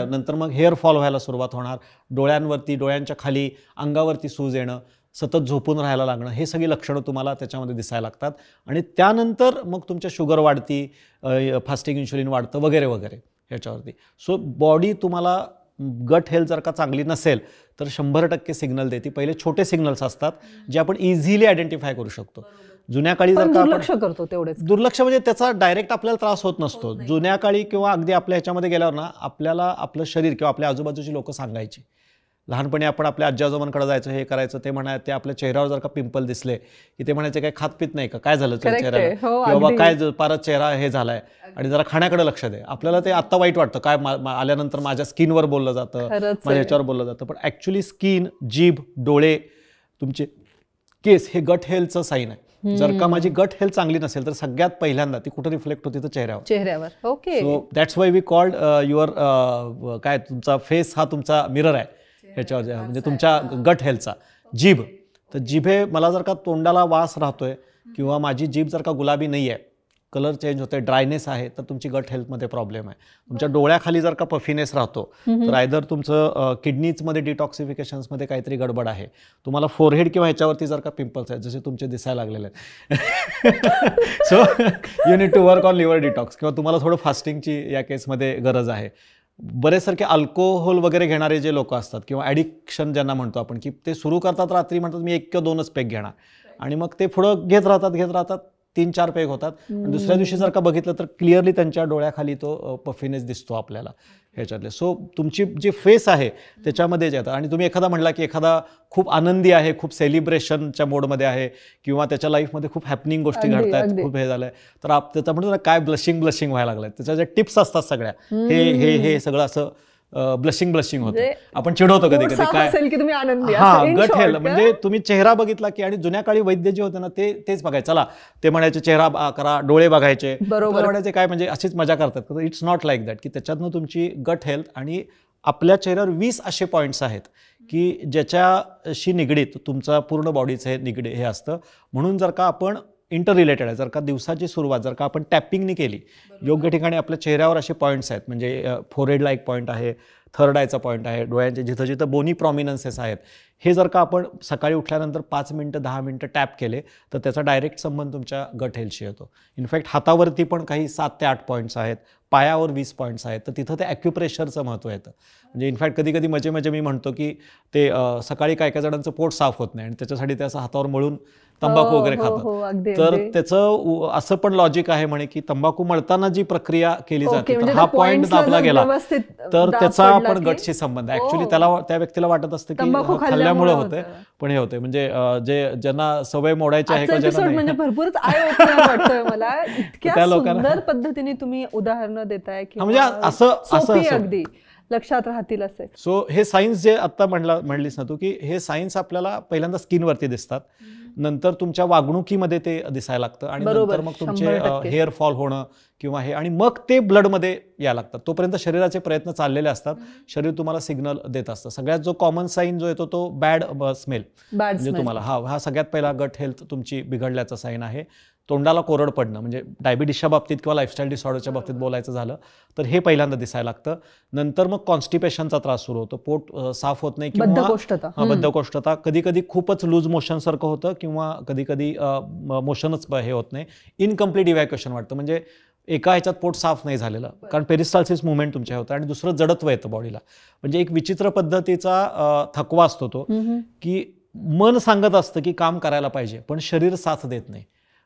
नंतर मग हेअर फॉल व्हायला सुरुवात होणार, डोळ्यांवरती, डोळ्यांच्या खाली, अंगावरती सूज येणं, सतत झोपून राहायला लागणं, हे सगळी लक्षणं तुम्हाला त्याच्यामध्ये दिसायला लागतात. आणि त्यानंतर मग तुमच्या शुगर वाढती, फास्टिंग इन्शुलिन वाढतं वगैरे वगैरे ह्याच्यावरती. सो बॉडी तुम्हाला गट हेल्थ जर का चांगली नसेल तर 100% सिग्नल देते. पहिले छोटे सिग्नल्स असतात जे आपण इझिली आयडेंटिफाय करू शकतो. जुन्या काळी जर का दुर्लक्ष करतो, तेवढेच दुर्लक्ष म्हणजे त्याचा डायरेक्ट आपल्याला त्रास होत नसतो. जुन्या काळी किंवा अगदी आपल्या ह्याच्यामध्ये गेल्यावर ना आपल्याला आपलं शरीर किंवा आपल्या आजूबाजूची लोक सांगायची. लहानपणी आपण आपल्या आजी आजोबांकडे जायचं, हे करायचं, ते म्हणायचं, ते आपल्या चेहऱ्यावर जर का पिंपल दिसले की ते म्हणायचे काय खात पित नाही का, काय झालं चेहऱ्याला, किंवा काय परत चेहरा हे झालाय, आणि जरा खाण्याकडे लक्ष दे. आपल्याला ते आत्ता वाईट वाटतं, काय आल्यानंतर माझ्या स्किनवर बोललं जातं, माझ्या ह्याच्यावर बोललं जातं, पण ॲक्च्युली स्किन, जीभ, डोळे, तुमचे केस हे गट हेल्थचं साईन आहे. जर का माझी गट हेल्थ चांगली नसेल तर सगळ्यात पहिल्यांदा ती कुठं रिफ्लेक्ट होती तर चेहऱ्यावर. Okay, so that's why we called your काय, तुमचा फेस हा तुमचा मिरर आहे ह्याच्यावर, म्हणजे तुमच्या गट हेल्थचा. जीभ, तर जिभे मला जर का तोंडाला वास राहतोय किंवा माझी जीभ जर का गुलाबी नाही आहे, कलर चेंज होतोय, ड्रायनेस आहे, तर तुमची गट हेल्थमध्ये प्रॉब्लेम आहे. तुमच्या डोळ्याखाली जर का पफिनेस राहतो तर आयदर तुमचं किडनीजमध्ये डिटॉक्सिफिकेशन्समध्ये काहीतरी गडबड आहे. तुम्हाला फोरहेड किंवा ह्याच्यावरती जर का पिंपल्स आहेत जसे तुमचे दिसायला लागलेले आहेत, so you need to work on liver detox, किंवा तुम्हाला थोडं फास्टिंगची या केसमध्ये गरज आहे. बरेचसारखे अल्कोहोल वगैरे घेणारे जे लोक असतात किंवा ॲडिक्शन ज्यांना म्हणतो आपण, की ते सुरू करतात रात्री, म्हणतात मी 1 किंवा 2च पेग घेणार, आणि मग ते पुढं घेत राहतात 3-4 पेग होतात. दुसऱ्या दिवशी जर का बघितलं तर क्लिअरली त्यांच्या डोळ्याखाली तो पफिनेस दिसतो आपल्याला ह्याच्यातले. सो तुमची जी फेस आहे त्याच्यामध्ये जे येतं. आणि तुम्ही एखादा म्हणला की एखादा खूप आनंदी आहे, खूप सेलिब्रेशनच्या मोडमध्ये आहे किंवा त्याच्या लाईफमध्ये खूप हॅपनिंग गोष्टी घडतायत, खूप हे झालंय, तर त्याचा म्हणतो ना काय ब्लशिंग व्हायला लागलाय, त्याच्या ज्या टिप्स असतात सगळ्या, हे सगळं असं ब्लशिंग होतं. आपण चिडवतो कधी कधी काय गट हेल्थ म्हणजे तुम्ही चेहरा बघितला की, आणि जुन्या काळी वैद्य जे होते ना तेच बघायचे, चला ते म्हणायचे चेहरा करा, डोळे बघायचे, म्हणायचे काय म्हणजे अशीच मजा करतात. इट्स नॉट लाईक दॅट, की त्याच्यातनं तुमची गट हेल्थ आणि आपल्या चेहऱ्यावर 20 असे पॉईंट्स आहेत की ज्याच्याशी निगडीत तुमचा पूर्ण बॉडीचं निगडीत हे असतं. म्हणून जर का आपण इंटर रिलेटेड आहे, जर का दिवसाची सुरुवात जर का आपण टॅपिंगनी केली योग्य ठिकाणी, आपल्या चेहऱ्यावर असे पॉईंट्स आहेत, म्हणजे फोरहेडला एक पॉईंट आहे, थर्ड आयचा पॉईंट आहे, डोळ्यांचे जिथं जिथं बोनी प्रॉमिनन्सेस आहेत, हे जर का आपण सकाळी उठल्यानंतर 5 मिनिटं 10 मिनिटं टॅप केले तर त्याचा डायरेक्ट संबंध तुमच्या गट हेल्थशी येतो. इनफॅक्ट हातावरती पण काही 7 ते 8 पॉईंट्स आहेत, पायावर 20 पॉईंट्स आहेत, तर तिथं ते ॲक्युप्रेशरचं महत्त्व येतं. म्हणजे इनफॅक्ट कधी कधी मजे मी म्हणतो की ते सकाळी काय जणांचं पोट साफ होत नाही आणि त्याच्यासाठी ते असं हातावर मळून तंबाखू वगैरे खातात. तर त्याचं असं पण लॉजिक आहे म्हणे की तंबाखू मळताना जी प्रक्रिया केली जाते, तर हा पॉईंट दाबला गेला तर त्याचा पण गटशी संबंध. ऍक्च्युली त्या व्यक्तीला वाटत असतं की खाल्ल्यामुळे होतंय, पण हे होतंय म्हणजे ज्यांना सवय मोडायची आहे म्हणजे भरपूरच मला त्या लोकांना पद्धतीने तुम्ही उदाहरणं देताय म्हणजे असं अगदी लक्षात राहतील असे. सो हे सायन्स जे आता म्हणलीस ना तू, की हे सायन्स आपल्याला पहिल्यांदा स्किनवरती दिसतात, नंतर तुमच्या वागणुकीमध्ये ते दिसायला लागतं, आणि नंतर मग तुमचे हेअर फॉल होणं किंवा हे, आणि मग ते ब्लडमध्ये यायला लागतात. तोपर्यंत शरीराचे प्रयत्न चाललेले असतात, शरीर तुम्हाला सिग्नल देत असतं. सगळ्यात जो कॉमन साईन जो येतो तो बॅड स्मेल, म्हणजे तुम्हाला हा सगळ्यात पहिला गट हेल्थ तुमची बिघडल्याचा साईन आहे. तोंडाला कोरड पडणं, म्हणजे डायबिटीसच्या बाबतीत किंवा लाईफस्टाईल डिसऑर्डरच्या बाबतीत बोलायचं झालं तर हे पहिल्यांदा दिसायला लागतं. नंतर मग कॉन्स्टिपेशनचा त्रास सुरू होतो, पोट साफ होत नाही किंवा बद्धकोष्ठता, कधी कधी खूपच लूज मोशन सारखं होतं किंवा कधी कधी मोशनच हे होत नाही, इनकम्प्लीट इव्हॅक्युएशन वाटतं, म्हणजे एका ह्याच्यात पोट साफ नाही झालेलं, कारण पेरिस्टाल्सिस मुवमेंट तुमच्या होतं, आणि दुसरं जडत्व येतं बॉडीला. म्हणजे एक विचित्र पद्धतीचा थकवा असतो तो, की मन सांगत असतं की काम करायला पाहिजे पण शरीर साथ देत नाही,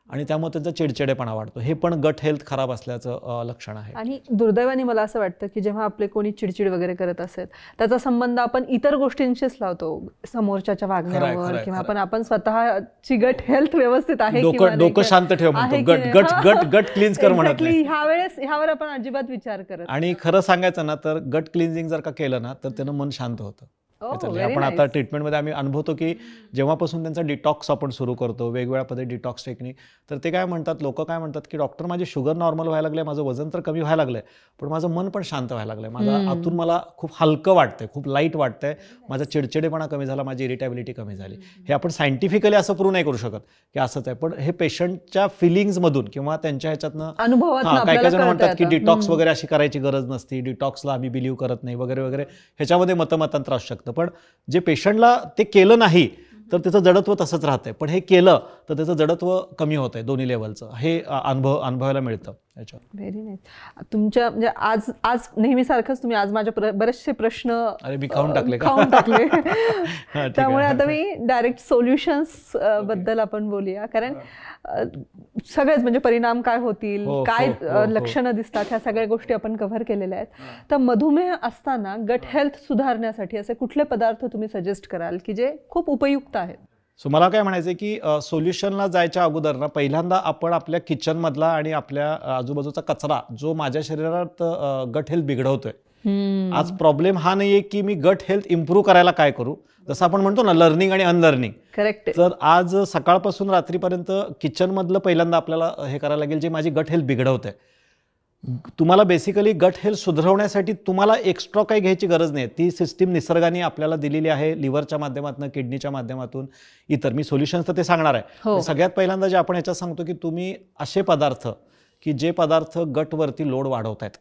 आणि त्यामुळे त्यांचा चिडचिडेपणा वाढतो. हे पण गट हेल्थ खराब असल्याचं लक्षण आहे. आणि दुर्दैवाने मला असं वाटतं की जेव्हा आपले कोणी चिडचिड वगैरे करत असेल त्याचा संबंध आपण इतर गोष्टींशीच लावतो, समोरच्याच्या वागण्यावर किंवा आपण स्वतःची गट हेल्थ व्यवस्थित आहे, डोकं शांत ठेव म्हणतो, गट क्लीन्स कर म्हणत नाही. ह्यावर आपण अजिबात विचार करत. आणि खरं सांगायचं ना तर गट क्लिन्झिंग जर का केलं ना तर त्यानं मन शांत होतं. आपण आता ट्रीटमेंटमध्ये आम्ही अनुभवतो की जेव्हापासून त्यांचा डिटॉक्स आपण सुरू करतो, वेगवेगळ्या पद्धती डिटॉक्स टेक्निक, तर ते काय म्हणतात, लोक काय म्हणतात की डॉक्टर माझी शुगर नॉर्मल व्हायला लागले, माझं वजन तर कमी व्हायला लागलंय, पण माझं मन पण शांत व्हायला लागलंय, माझं आतून मला खूप हलकं वाटतंय, खूप लाईट वाटतंय, माझा चिडचिडेपणा कमी झाला, माझी इरिटेबिलिटी कमी झाली. हे आपण सायंटिफिकली असं प्रूव्ह नाही करू शकत की असंच आहे, पण हे पेशंटच्या फिलिंग्समधून किंवा त्यांच्या ह्याच्यातनं काय काय जण म्हणतात की डिटॉक्स वगैरे अशी करायची गरज नसती, डिटॉक्सला आम्ही बिलीव्ह करत नाही वगैरे वगैरे, ह्याच्यामध्ये मतमतांतर असू शकतं. पण जे पेशंटला ते केलं नाही तर त्याचं जडत्व तसंच राहतंय, पण हे केलं तर त्याचं जडत्व कमी होत आहे दोन्ही लेवलचं, हे अनुभवायला मिळतं. Very nice. तुमच्या म्हणजे आज नेहमीसारखंच तुम्ही आज माझे बरेचसे प्रश्न मी खाऊन टाकले त्यामुळे आता मी डायरेक्ट सोल्युशन्स बद्दल आपण बोलूया, कारण सगळेच म्हणजे परिणाम काय होतील, काय लक्षणं दिसतात, ह्या सगळ्या गोष्टी आपण कव्हर केलेल्या आहेत. तर मधुमेह असताना गट हेल्थ सुधारण्यासाठी असे कुठले पदार्थ तुम्ही सजेस्ट कराल की जे खूप उपयुक्त आहेत? सो मला काय म्हणायचं की सोल्युशनला जायच्या अगोदर ना पहिल्यांदा आपण आपल्या किचनमधला आणि आपल्या आजूबाजूचा कचरा जो माझ्या शरीरात गट हेल्थ बिघडवतोय. आज प्रॉब्लेम हा नाहीये की मी गट हेल्थ इम्प्रूव्ह करायला काय करू, जसं आपण म्हणतो ना लर्निंग आणि अनलर्निंग. करेक्ट. तर आज सकाळपासून रात्रीपर्यंत किचनमधलं पहिल्यांदा आपल्याला हे करायला लागेल जे माझी गट हेल्थ बिघडवत आहे. तुम्हाला बेसिकली गट हेल्थ सुधारवण्यासाठी तुम्हाला एक्स्ट्रा काही घ्यायची गरज नाही, ती सिस्टीम निसर्गाने आपल्याला दिलेली आहे, लिव्हरच्या माध्यमातून, किडनीच्या माध्यमातून, इतर. मी सोल्युशन्स तर ते सांगणार आहे. सगळ्यात पहिल्यांदा जे आपण ह्याच्यात सांगतो की तुम्ही असे पदार्थ की जे पदार्थ गटवरती लोड वाढवत आहेत,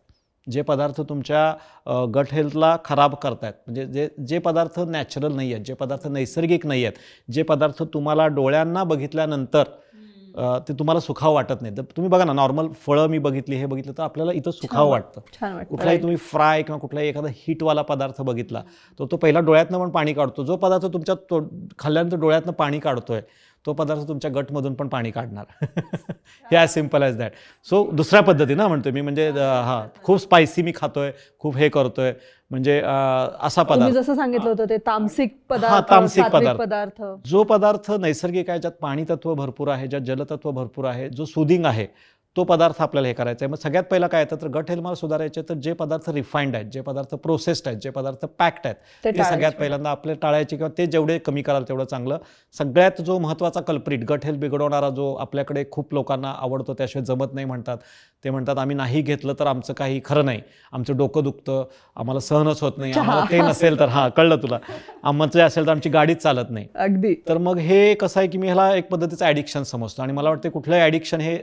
जे पदार्थ तुमच्या गट हेल्थला खराब करतायत, म्हणजे जे पदार्थ नॅचरल नाही आहेत, जे पदार्थ नैसर्गिक नाही आहेत, जे पदार्थ तुम्हाला डोळ्यांना बघितल्यानंतर ते तुम्हाला सुखावं वाटत नाही. तर तुम्ही बघा ना, नॉर्मल फळं मी बघितली, हे बघितलं तर आपल्याला इथं सुखावं वाटतं. कुठलाही तुम्ही फ्राय किंवा कुठलाही एखादा हीटवाला पदार्थ बघितला तर तो पहिला डोळ्यातनं पण पाणी काढतो. जो पदार्थ तुमच्या खाल्ल्यानंतर डोळ्यातनं पाणी काढतोय तो पदार्थ तुमच्या गटमधून पण पाणी काढणार. हे as simple as that. So दुसऱ्या पद्धतीनं म्हणतो मी, म्हणजे खूप स्पायसी मी खातोय, खूप हे करतोय, म्हणजे असा पदार्थ जसं सांगितलं होतं ते तामसिक पदार्थ, तामसिक पदार्थ, जो पदार्थ नैसर्गिक आहे, ज्यात पाणी तत्व भरपूर आहे, ज्यात जलतत्व भरपूर आहे, जो सुदिंग आहे, तो पदार्थ आपल्याला हे करायचा आहे. मग सगळ्यात पहिला काय येतं, तर गट हेल्थ मला सुधारायचे, तर जे पदार्थ रिफाईंड आहेत, जे पदार्थ प्रोसेस्ड आहेत, जे पदार्थ पॅक्ड आहेत, ते सगळ्यात पहिल्यांदा आपले टाळायचे, किंवा ते जेवढे कमी कराल तेवढं चांगलं. सगळ्यात जो महत्त्वाचा कल्प्रिट, गट हेल्थ बिघडवणारा, जो आपल्याकडे खूप लोकांना आवडतो, त्याशिवाय जमत नाही म्हणतात, ते म्हणतात आम्ही नाही घेतलं तर आमचं काही खरं नाही, आमचं डोकं दुखतं, आम्हाला सहनच होत नाही, आम्हाला ते नसेल तर कळलं तुला, आमचं असेल तर आमची गाडीच चालत नाही. अगदी. तर मग हे कसं आहे की मी ह्याला एक पद्धतीचं ॲडिक्शन समजतो, आणि मला वाटतं कुठलंही ॲडिक्शन हे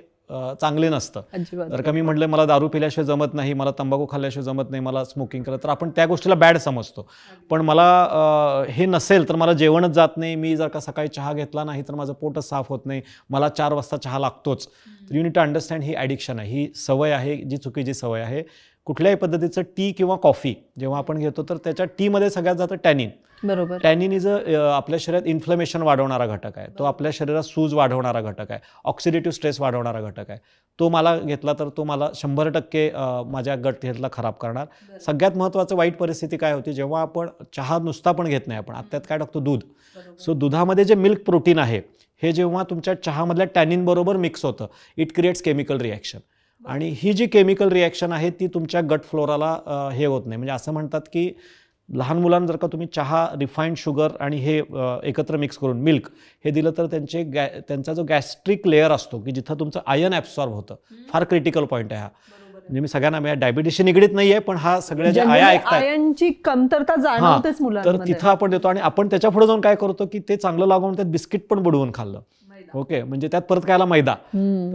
चांगले नसतं. जर का मी म्हटलं मला दारू पिल्याशिवाय जमत नाही, मला तंबाखू खाल्ल्याशिवाय जमत नाही, मला स्मोकिंग करत, तर आपण त्या गोष्टीला बॅड समजतो. पण मला हे नसेल तर मला जेवणच जात नाही, मी जर का सकाळी चहा घेतला नाही तर माझं पोटच साफ होत नाही, मला 4 वाजता चहा लागतोच. तर यू नीड टू अंडरस्टँड ही ॲडिक्शन आहे, ही सवय आहे, जी चुकीची सवय आहे. कुठल्याही पद्धतीचं टी किंवा कॉफी जेव्हा आपण घेतो तर त्याच्या टीमध्ये सगळ्यात जातं टॅनिन. बरोबर. टॅनिन इज आपल्या शरीरात इन्फ्लमेशन वाढवणारा घटक आहे, तो आपल्या शरीरात सूज वाढवणारा घटक आहे, ऑक्सिडेटिव्ह स्ट्रेस वाढवणारा घटक आहे. तो मला घेतला तर तो मला 100% माझ्या गट हेल्थला खराब करणार. सगळ्यात महत्त्वाचं वाईट परिस्थिती काय होती, जेव्हा आपण चहा नुसता पण घेत नाही, आपण त्यात काय टाकतो, दूध. सो दुधामध्ये जे मिल्क प्रोटीन आहे, हे जेव्हा तुमच्या चहामधल्या टॅनिन बरोबर मिक्स होतं, इट क्रिएट्स केमिकल रिॲक्शन. आणि ही जी केमिकल रिॲक्शन आहे ती तुमच्या गट फ्लोराला हे होत नाही. म्हणजे असं म्हणतात की लहान मुलांना जर का तुम्ही चहा, रिफाईंड शुगर आणि हे एकत्र मिक्स करून मिल्क हे दिलं तर त्यांचा जो गॅस्ट्रिक लेअर असतो, की जिथं तुमचं आयर्न ॲब्सॉर्ब होतं, फार क्रिटिकल पॉईंट आहे हा. म्हणजे मी सगळ्यांना डायबिटीसशी निगडीत नाही आहे, पण हा सगळ्या ज्या आया ऐकतात, आयर्नची कमतरता जाणवतेच मुलांना, तर तिथं आपण देतो. आणि आपण त्याच्या पुढे जाऊन काय करतो की ते चांगलं लागून त्यात बिस्किट पण बुडवून खाल्लं. ओके, म्हणजे त्यात परत काय आला, मैदा.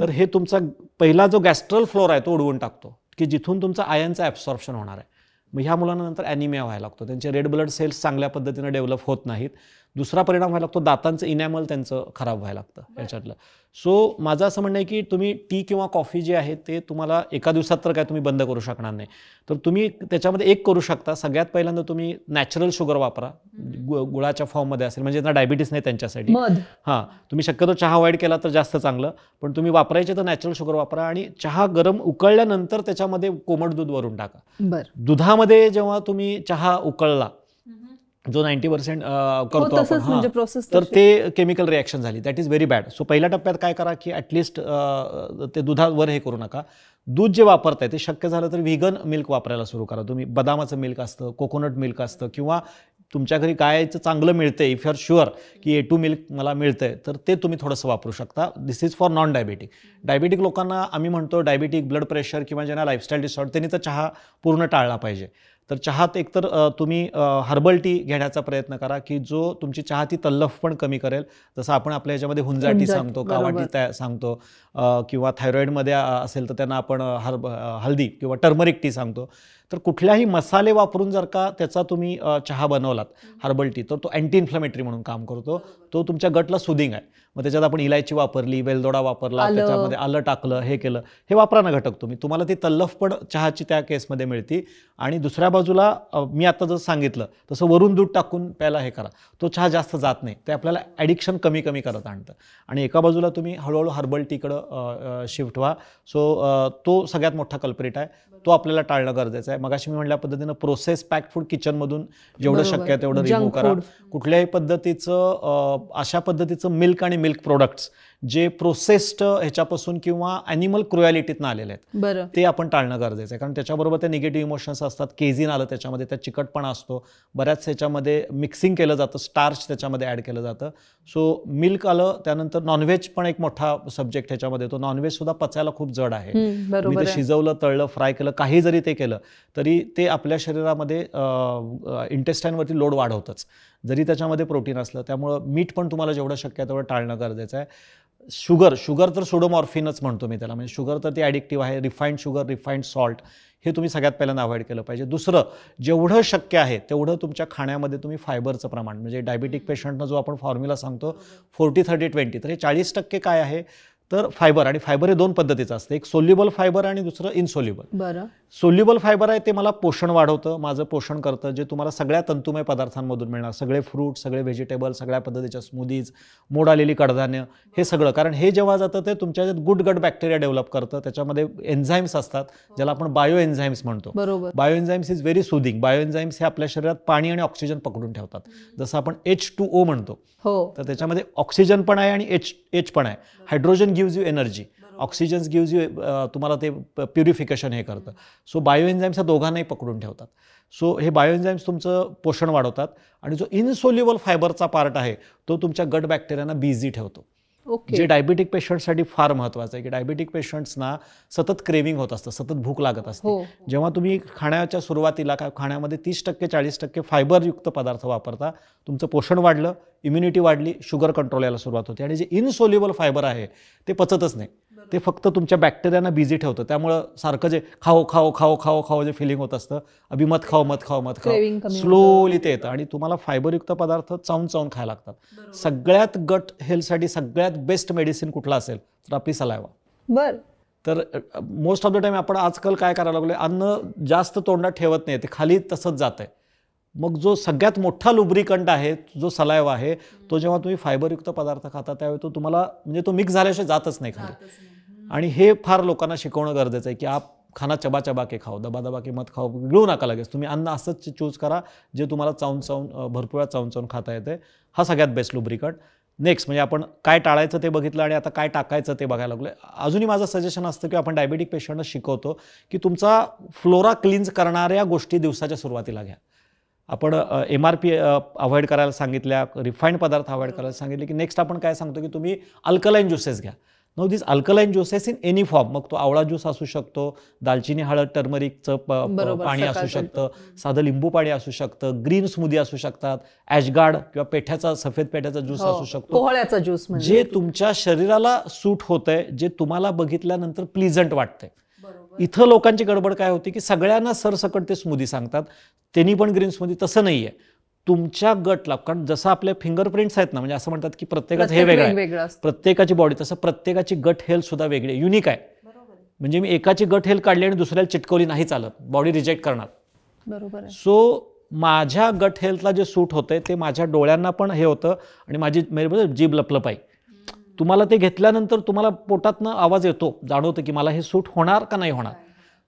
तर हे तुमचा पहिला जो गॅस्ट्रल फ्लोर आहे तो उडवून टाकतो, की जिथून तुमचं आयर्नचं ॲब्सॉर्प्शन होणार आहे. मग ह्या मुलांना नंतर ॲनिमिया व्हायला लागतो, त्यांचे रेड ब्लड सेल्स चांगल्या पद्धतीनं डेव्हलप होत नाहीत. दुसरा परिणाम व्हायला लागतो, दातांचं इनॅमल त्यांचं खराब व्हायला लागतं याच्यातलं. सो माझं असं म्हणणं आहे की तुम्ही टी किंवा कॉफी जे आहे ते तुम्हाला एका दिवसात तर काय तुम्ही बंद करू शकणार नाही. तर तुम्ही त्याच्यामध्ये एक करू शकता, सगळ्यात पहिल्यांदा तुम्ही नॅचरल शुगर वापरा, गुळाच्या फॉर्ममध्ये असेल, म्हणजे त्यांना डायबिटीस नाही त्यांच्यासाठी. तुम्ही शक्यतो चहा अवॉइड केला तर जास्त चांगलं, पण तुम्ही वापरायचे तर नॅचरल शुगर वापरा. आणि चहा गरम उकळल्यानंतर त्याच्यामध्ये कोमट दूध वरून टाका. दुधामध्ये जेव्हा तुम्ही चहा उकळला, जो 90% करतो आपण, म्हणजे तर ते केमिकल रिॲक्शन झाली, that is very bad. So पहिल्या टप्प्यात काय करा की ॲटलिस्ट ते दुधावर हे करू नका. दूध जे वापरताय ते शक्य झालं तर व्हिगन मिल्क वापरायला सुरू करा. तुम्ही बदामाचं मिल्क असतं, कोकोनट मिल्क असतं, किंवा तुमच्या घरी गायचं चांगलं मिळतंय, इफ यू आर शुअर की A2 मिल्क मला मिळतंय, तर ते तुम्ही थोडंसं वापरू शकता. This is for non diabetic. Diabetic लोकांना आम्ही म्हणतो, डायबिटिक, ब्लड प्रेशर किंवा ज्यांना लाईफस्टाईल डिसऑर्डर, त्यांनी तर चहा पूर्ण टाळला पाहिजे. तर चहात एकतर तुम्ही हर्बल टी घेण्याचा प्रयत्न करा, की जो तुमची चहा ती तल्लफ पण कमी करेल. जसं आपण आपल्या ह्याच्यामध्ये हुंजा टी सांगतो, कावा टी सांगतो, किंवा थायरॉईडमध्ये असेल तर त्यांना आपण हल्दी किंवा टर्मरिक टी सांगतो. तर कुठल्याही मसाले वापरून जर का त्याचा तुम्ही चहा बनवलात, हर्बल टी, तर तो अँटी इन्फ्लमेटरी म्हणून काम करतो, तो तुमच्या गटला सुदिंग आहे. मग त्याच्यात आपण इलायची वापरली, वेलदोडा वापरला, त्याच्यामध्ये आलं टाकलं, हे केलं, हे वापरा ना घटक तुम्ही, तुम्हाला ती तल्लफ पण चहाची त्या केसमध्ये मिळते. आणि दुसऱ्या बाजूला मी आता जसं सांगितलं तसं वरून दूध टाकून प्यायला हे करा, तो चहा जास्त जात नाही, ते आपल्याला ॲडिक्शन कमी करत आणतं. आणि एका बाजूला तुम्ही हळूहळू हर्बल टीकडं शिफ्ट व्हा. सो तो सगळ्यात मोठा कल्प्रिट आहे, तो आपल्याला टाळणं गरजेचं आहे. मगाशी मी म्हटल्या पद्धतीनं प्रोसेस पॅक्ड फूड किचनमधून जेवढं शक्य आहे तेवढं रिमूव्ह करा. कुठल्याही पद्धतीचं अशा पद्धतीचं मिल्क आणि मिल्क प्रोडक्ट्स जे प्रोसेस्ड ह्याच्यापासून किंवा ॲनिमल क्रुएलिटीतनं आलेले आहेत, ते आपण टाळणं गरजेचं आहे. कारण त्याच्याबरोबर ते निगेटिव्ह इमोशन्स असतात. केझिन आलं त्याच्यामध्ये, त्या चिकटपणा असतो, बऱ्याच ह्याच्यामध्ये मिक्सिंग केलं जातं, स्टार्च त्याच्यामध्ये ॲड केलं जातं. सो मिल्क आलं, त्यानंतर नॉनव्हेज पण एक मोठा सब्जेक्ट ह्याच्यामध्ये येतो. नॉनव्हेज सुद्धा पचायला खूप जड आहे. तुम्ही ते शिजवलं, तळलं, फ्राय केलं, काही जरी ते केलं तरी ते आपल्या शरीरामध्ये इंटेस्टाईनवरती लोड वाढवतंच, जरी त्याच्यामध्ये प्रोटीन असलं. त्यामुळं मीठ पण तुम्हाला जेवढं शक्य आहे तेवढं टाळणं गरजेचं आहे. शुगर तर सुडोमॉर्फिनच म्हणतो मी त्याला, म्हणजे शुगर तर ती ॲडिक्टिव्ह आहे. रिफाईंड शुगर, रिफाईंड सॉल्ट हे तुम्ही सगळ्यात पहिल्यांदा अवॉइड केलं पाहिजे. दुसरं, जेवढं शक्य आहे तेवढं तुमच्या खाण्यामध्ये तुम्ही फायबरचं प्रमाण, म्हणजे डायबिटिक पेशंटनं जो आपण फॉर्म्युला सांगतो 40-30-20, तर हे 40% काय आहे, तर फायबर, आणि फायबर हे 2 पद्धतीचं असतं, एक सोल्युबल फायबर आणि दुसरं इनसोल्युबल. बरं. सोल्युबल फायबर आहे ते मला पोषण वाढवतं, माझं पोषण करतं, जे तुम्हाला सगळ्या तंतुमय पदार्थांमधून मिळणार, सगळे फ्रूट, सगळे व्हेजिटेबल, सगळ्या पद्धतीच्या स्मूदीज, मोड आलेली कडधान्य, हे सगळं. कारण हे जेव्हा जातं ते तुमच्या गुड गट बॅक्टेरिया डेव्हलप करतं, त्याच्यामध्ये एन्झाईम्स असतात ज्याला आपण बायो एन्झाईम्स म्हणतो. Bio enzymes is very soothing. Bio enzymes हे आपल्या शरीरात पाणी आणि ऑक्सिजन पकडून ठेवतात, जसं आपण H2O म्हणतो. तर त्याच्यामध्ये ऑक्सिजन पण आहे आणि H पण आहे. Hydrogen gives you energy, oxygen gives you तुम्हाला ते प्युरिफिकेशन हे करतं. सो बायो एन्झाईम्स ह्या दोघांनाही पकडून ठेवतात. सो हे बायो एन्झाईम्स तुमचं पोषण वाढवतात. आणि जो इनसोल्युबल फायबरचा पार्ट आहे तो तुमच्या गट बॅक्टेरियांना बिझी ठेवतो. जे डायबिटिक पेशंटसाठी फार महत्त्वाचं आहे, की डायबिटिक पेशंट्सना सतत क्रेविंग होत असतं, सतत भूक लागत असते. जेव्हा तुम्ही खाण्याच्या सुरुवातीला खाण्यामध्ये 30% 40% फायबरयुक्त पदार्थ वापरता, तुमचं पोषण वाढलं, इम्युनिटी वाढली, शुगर कंट्रोल यायला सुरुवात होते. आणि जे इनसोल्युबल फायबर आहे ते पचतच नाही, ते फक्त तुमच्या बॅक्टेरियांना बिझी ठेवतं. त्यामुळं सारखं जे खाओ खाओ खाओ खाओ खाओ जे फिलिंग होत असतं, अभि मत खाओ मत खाओ मत खाओ, स्लोली ते येतं आणि तुम्हाला फायबरयुक्त पदार्थ चावून चावून खायला लागतात. सगळ्यात गट हेल्थसाठी सगळ्यात बेस्ट मेडिसिन कुठला असेल तर आपली सलायवा. बरं. तर मोस्ट ऑफ द टाइम आपण आजकाल काय करायला लागलोय, अन्न जास्त तोंडात ठेवत नाही, ते खाली तसंच जात आहे. मग जो सगळ्यात मोठा लुब्रिकंट आहे, जो सलायवा आहे, तो जेव्हा तुम्ही फायबरयुक्त पदार्थ खाता त्यावेळी तो तुम्हाला म्हणजे तो मिक्स झाल्याशिवाय जातच नाही खाली. आणि हे फार लोकांना शिकवणं गरजेचं आहे, की आप खाना चबा चबा के खाओ, दबा दबा के मत खाओ, गिळू नका लगेच. तुम्ही अन्न असंच चूज करा जे तुम्हाला चावून चावून भरपूर वेळा चावून चावून खाता येते. हा सगळ्यात बेस्ट लुब्रिकंट. नेक्स्ट म्हणजे आपण काय टाळायचं ते बघितलं आणि आता काय टाकायचं ते बघायला लागलो. अजूनही माझं सजेशन असतं की आपण डायबिटिक पेशंटना शिकवतो की तुमचा फ्लोरा क्लीन्स करणाऱ्या गोष्टी दिवसाच्या सुरुवातीला घ्या. आपण MRP अवॉइड करायला सांगितल्या, रिफाईंड पदार्थ अवॉइड करायला सांगितले, की नेक्स्ट आपण काय सांगतो की तुम्ही अल्कलाईन ज्युसेस घ्या. Now this alkaline juices in any form, मग तो आवळा ज्यूस असू शकतो, दालचिनी हळद टर्मरिकचं पाणी असू शकतं, साधं लिंबू पाणी असू शकतं, ग्रीन स्मूदी असू शकतात, ॲशगार्ड किंवा पेठ्याचा सफेद पेठ्याचा ज्यूस असू शकतो, पोहळ्याचा ज्यूस, जे तुमच्या शरीराला सूट होतंय, जे तुम्हाला बघितल्यानंतर प्लीझंट वाटतंय. इथं लोकांची गडबड काय होती की सगळ्यांना सरसकट ते स्मूदी सांगतात, त्यांनी पण ग्रीन स्मूदी. तसं नाहीये. तुमच्या गटला, कारण जसं आपल्या फिंगरप्रिंट्स आहेत ना, म्हणजे असं म्हणतात की प्रत्येकाचं हे वेगळं आहे, प्रत्येकाची बॉडी, तसं प्रत्येकाची गट हेल्थ सुद्धा वेगळी आहे, युनिक आहे. म्हणजे मी एकाची गट हेल्थ काढली आणि दुसऱ्याला चिटकवली नाही चालत, बॉडी रिजेक्ट करणार. बरोबर. सो माझ्या गट हेल्थला जे सूट होतंय ते माझ्या डोळ्यांना पण हे होतं आणि माझी जीभ लपलपाई. तुम्हाला ते घेतल्यानंतर तुम्हाला पोटातनं आवाज येतो, जाणवतं की मला हे सूट होणार का नाही होणार.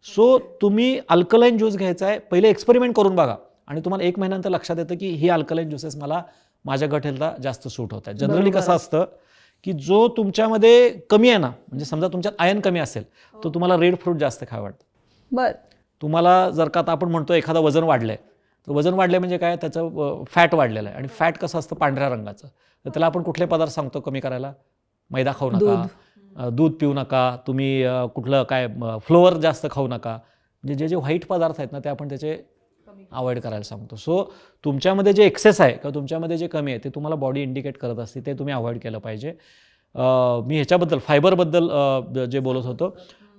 सो तुम्ही अल्कलाईन ज्यूस घ्यायचा आहे, पहिले एक्सपेरिमेंट करून बघा आणि तुम्हाला 1 महिन्यानंतर लक्षात येतं की ही अल्कलाईन ज्युसेस मला माझ्या गट हेल्थला जास्त सूट होत आहे. जनरली कसं असतं की जो तुमच्यामध्ये कमी आहे ना, म्हणजे समजा तुमच्यात आयर्न कमी असेल तर तुम्हाला रेड फ्रूट जास्त खावं वाटतं. बरं. तुम्हाला जर का आता आपण म्हणतो एखादं वजन वाढलंय, तर वजन वाढलंय म्हणजे काय, त्याचं फॅट वाढलेलं आहे आणि फॅट कसं असतं पांढऱ्या रंगाचं, तर त्याला आपण कुठले पदार्थ सांगतो कमी करायला, मैदा खाऊ नका, दूध पिऊ नका, तुम्ही कुठलं काय फ्लोअर जास्त खाऊ नका, म्हणजे जे व्हाईट पदार्थ आहेत ना ते आपण त्याचे अवॉइड करायला सांगतो. सो तुमच्यामध्ये जे एक्सेस आहे किंवा तुमच्यामध्ये जे कमी आहे ते तुम्हाला बॉडी इंडिकेट करत असते, ते तुम्ही अवॉइड केलं पाहिजे. मी ह्याच्याबद्दल फायबरबद्दल जे बोलत होतो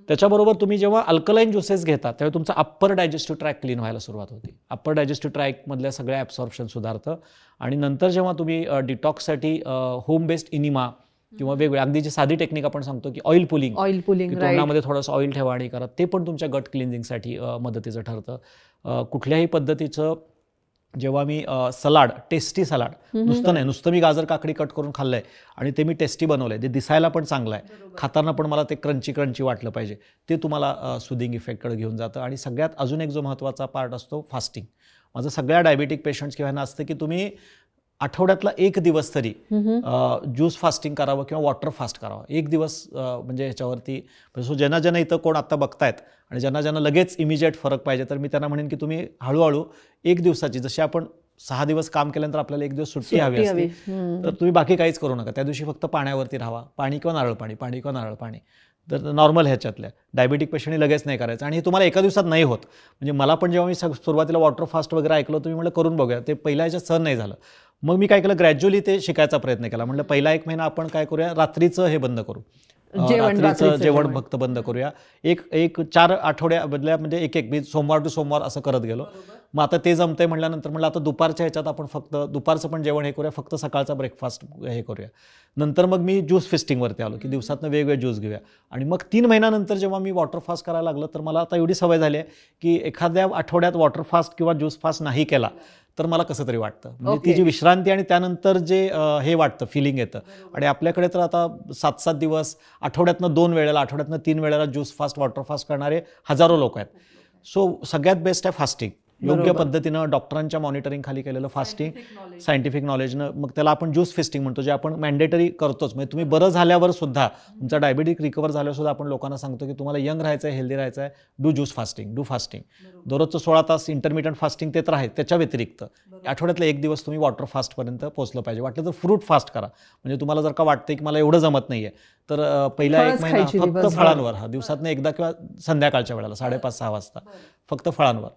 त्याच्याबरोबर तुम्ही जेव्हा अल्कलाईन ज्युसेस घेता तेव्हा तुमचा अप्पर डायजेस्टिव्ह ट्रॅक क्लीन व्हायला सुरुवात होती. अप्पर डायजेस्टिव्ह ट्रॅकमधल्या सगळ्या ॲब्सॉर्प्शन सुधारतं आणि नंतर जेव्हा तुम्ही डिटॉक्ससाठी होम बेस्ड इनिमा किंवा वेगवेगळ्या अगदी जी साधी टेक्निक आपण सांगतो की ऑइल पुलिंग, तोंडामध्ये थोडंसं ऑइल ठेवा आणि करा, ते पण तुमच्या गट क्लिन्झिंगसाठी मदतीचं ठरतं. कुठल्याही पद्धतीचं जेव्हा मी सलाड, टेस्टी सलाड, नुसतं नाही, नुसतं मी गाजर काकडी कट करून खाल्लंय आणि ते मी टेस्टी बनवलंय, ते दिसायला पण चांगलं आहे, खाताना पण मला ते क्रंची वाटलं पाहिजे, ते तुम्हाला सुदिंग इफेक्टकडे घेऊन जातं. आणि सगळ्यात अजून एक जो महत्त्वाचा पार्ट असतो फास्टिंग. माझं सगळ्या डायबिटिक पेशंट्स किंवा असतं की तुम्ही आठवड्यातला 1 दिवस तरी ज्यूस फास्टिंग करावं किंवा वॉटर फास्ट करावं. 1 दिवस म्हणजे ह्याच्यावरती. सो ज्यांना इथं कोण आत्ता बघतायत आणि ज्यांना लगेच इमिजिएट फरक पाहिजे तर मी त्यांना म्हणेन की तुम्ही हळूहळू 1 दिवसाची, जशी आपण 6 दिवस काम केल्यानंतर आपल्याला 1 दिवस सुट्टी हवी असते, तर तुम्ही बाकी काहीच करू नका. त्या दिवशी फक्त पाण्यावरती राहावा, पाणी किंवा नारळ पाणी. तर नॉर्मल ह्याच्यातल्या डायबिटिक पेशंटनी लगेच नाही करायचं आणि हे तुम्हाला एका दिवसात नाही होत. म्हणजे मला पण जेव्हा मी सुरुवातीला वॉटर फास्ट वगैरे ऐकलं तुम्ही म्हटलं करून बघूया, ते पहिल्या ह्याच्यात सहन नाही झालं. मग मी काय केलं, ग्रॅज्युअली ते शिकायचा प्रयत्न केला. म्हटलं पहिला 1 महिना आपण काय करूया, रात्रीचं हे बंद करू, रात्रीचं जेवण फक्त बंद करूया. एक 4 आठवड्या बदल्या म्हणजे एक सोमवार टू सोमवार असं करत गेलो मग आता ते जमतंय म्हटल्यानंतर म्हटलं आता दुपारच्या ह्याच्यात आपण फक्त दुपारचं पण जेवण हे करूया, फक्त सकाळचा ब्रेकफास्ट हे करूया. नंतर मग मी ज्यूस फेस्टिंगवरती आलो की दिवसातनं वेगवेगळे ज्यूस घेऊया. आणि मग 3 महिन्यानंतर जेव्हा मी वॉटर फास्ट करायला लागलो तर मला आता एवढी सवय झाली आहे की एखाद्या आठवड्यात वॉटर फास्ट किंवा ज्यूस फास्ट नाही केला तर मला कसं तरी वाटतं. म्हणजे ती जी विश्रांती आणि त्यानंतर जे हे वाटतं फिलिंग येतं. आणि आपल्याकडे तर आता 7-7 दिवस आठवड्यातनं 2 वेळेला, आठवड्यातनं 3 वेळेला ज्यूस फास्ट वॉटर फास्ट करणारे हजारो लोक आहेत. सो सगळ्यात बेस्ट आहे फास्टिंग. योग्य पद्धतीनं डॉक्टरांच्या मॉनिटरिंग खाली केलेलं फास्टिंग, सायंटिफिक नॉलेजनं. मग त्याला आपण ज्यूस फेस्टिंग म्हणतो, जे आपण मॅन्डेटरी करतोच. म्हणजे तुम्ही बरं झाल्यावर सुद्धा, तुमचा डायबिटिक रिकवर झाल्यावर सुद्धा आपण लोकांना सांगतो की तुम्हाला यंग राहायचं आहे, हेल्दी राहायचं आहे, do juice fasting, do fasting. दररोजचं 16 तास इंटरमिडियंट फास्टिंग ते तर आहे. त्याच्या व्यतिरिक्त आठवड्यातला 1 दिवस तुम्ही वॉटर फास्टपर्यंत पोहोचलं पाहिजे. वाटलं तर फ्रूट फास्ट करा. म्हणजे तुम्हाला जर का वाटतं की मला एवढं जमत नाहीये तर पहिला 1 महिना फक्त फळांवर, दिवसातनं एकदा किंवा संध्याकाळच्या वेळेला 5:30-6 वाजता फक्त फळांवर.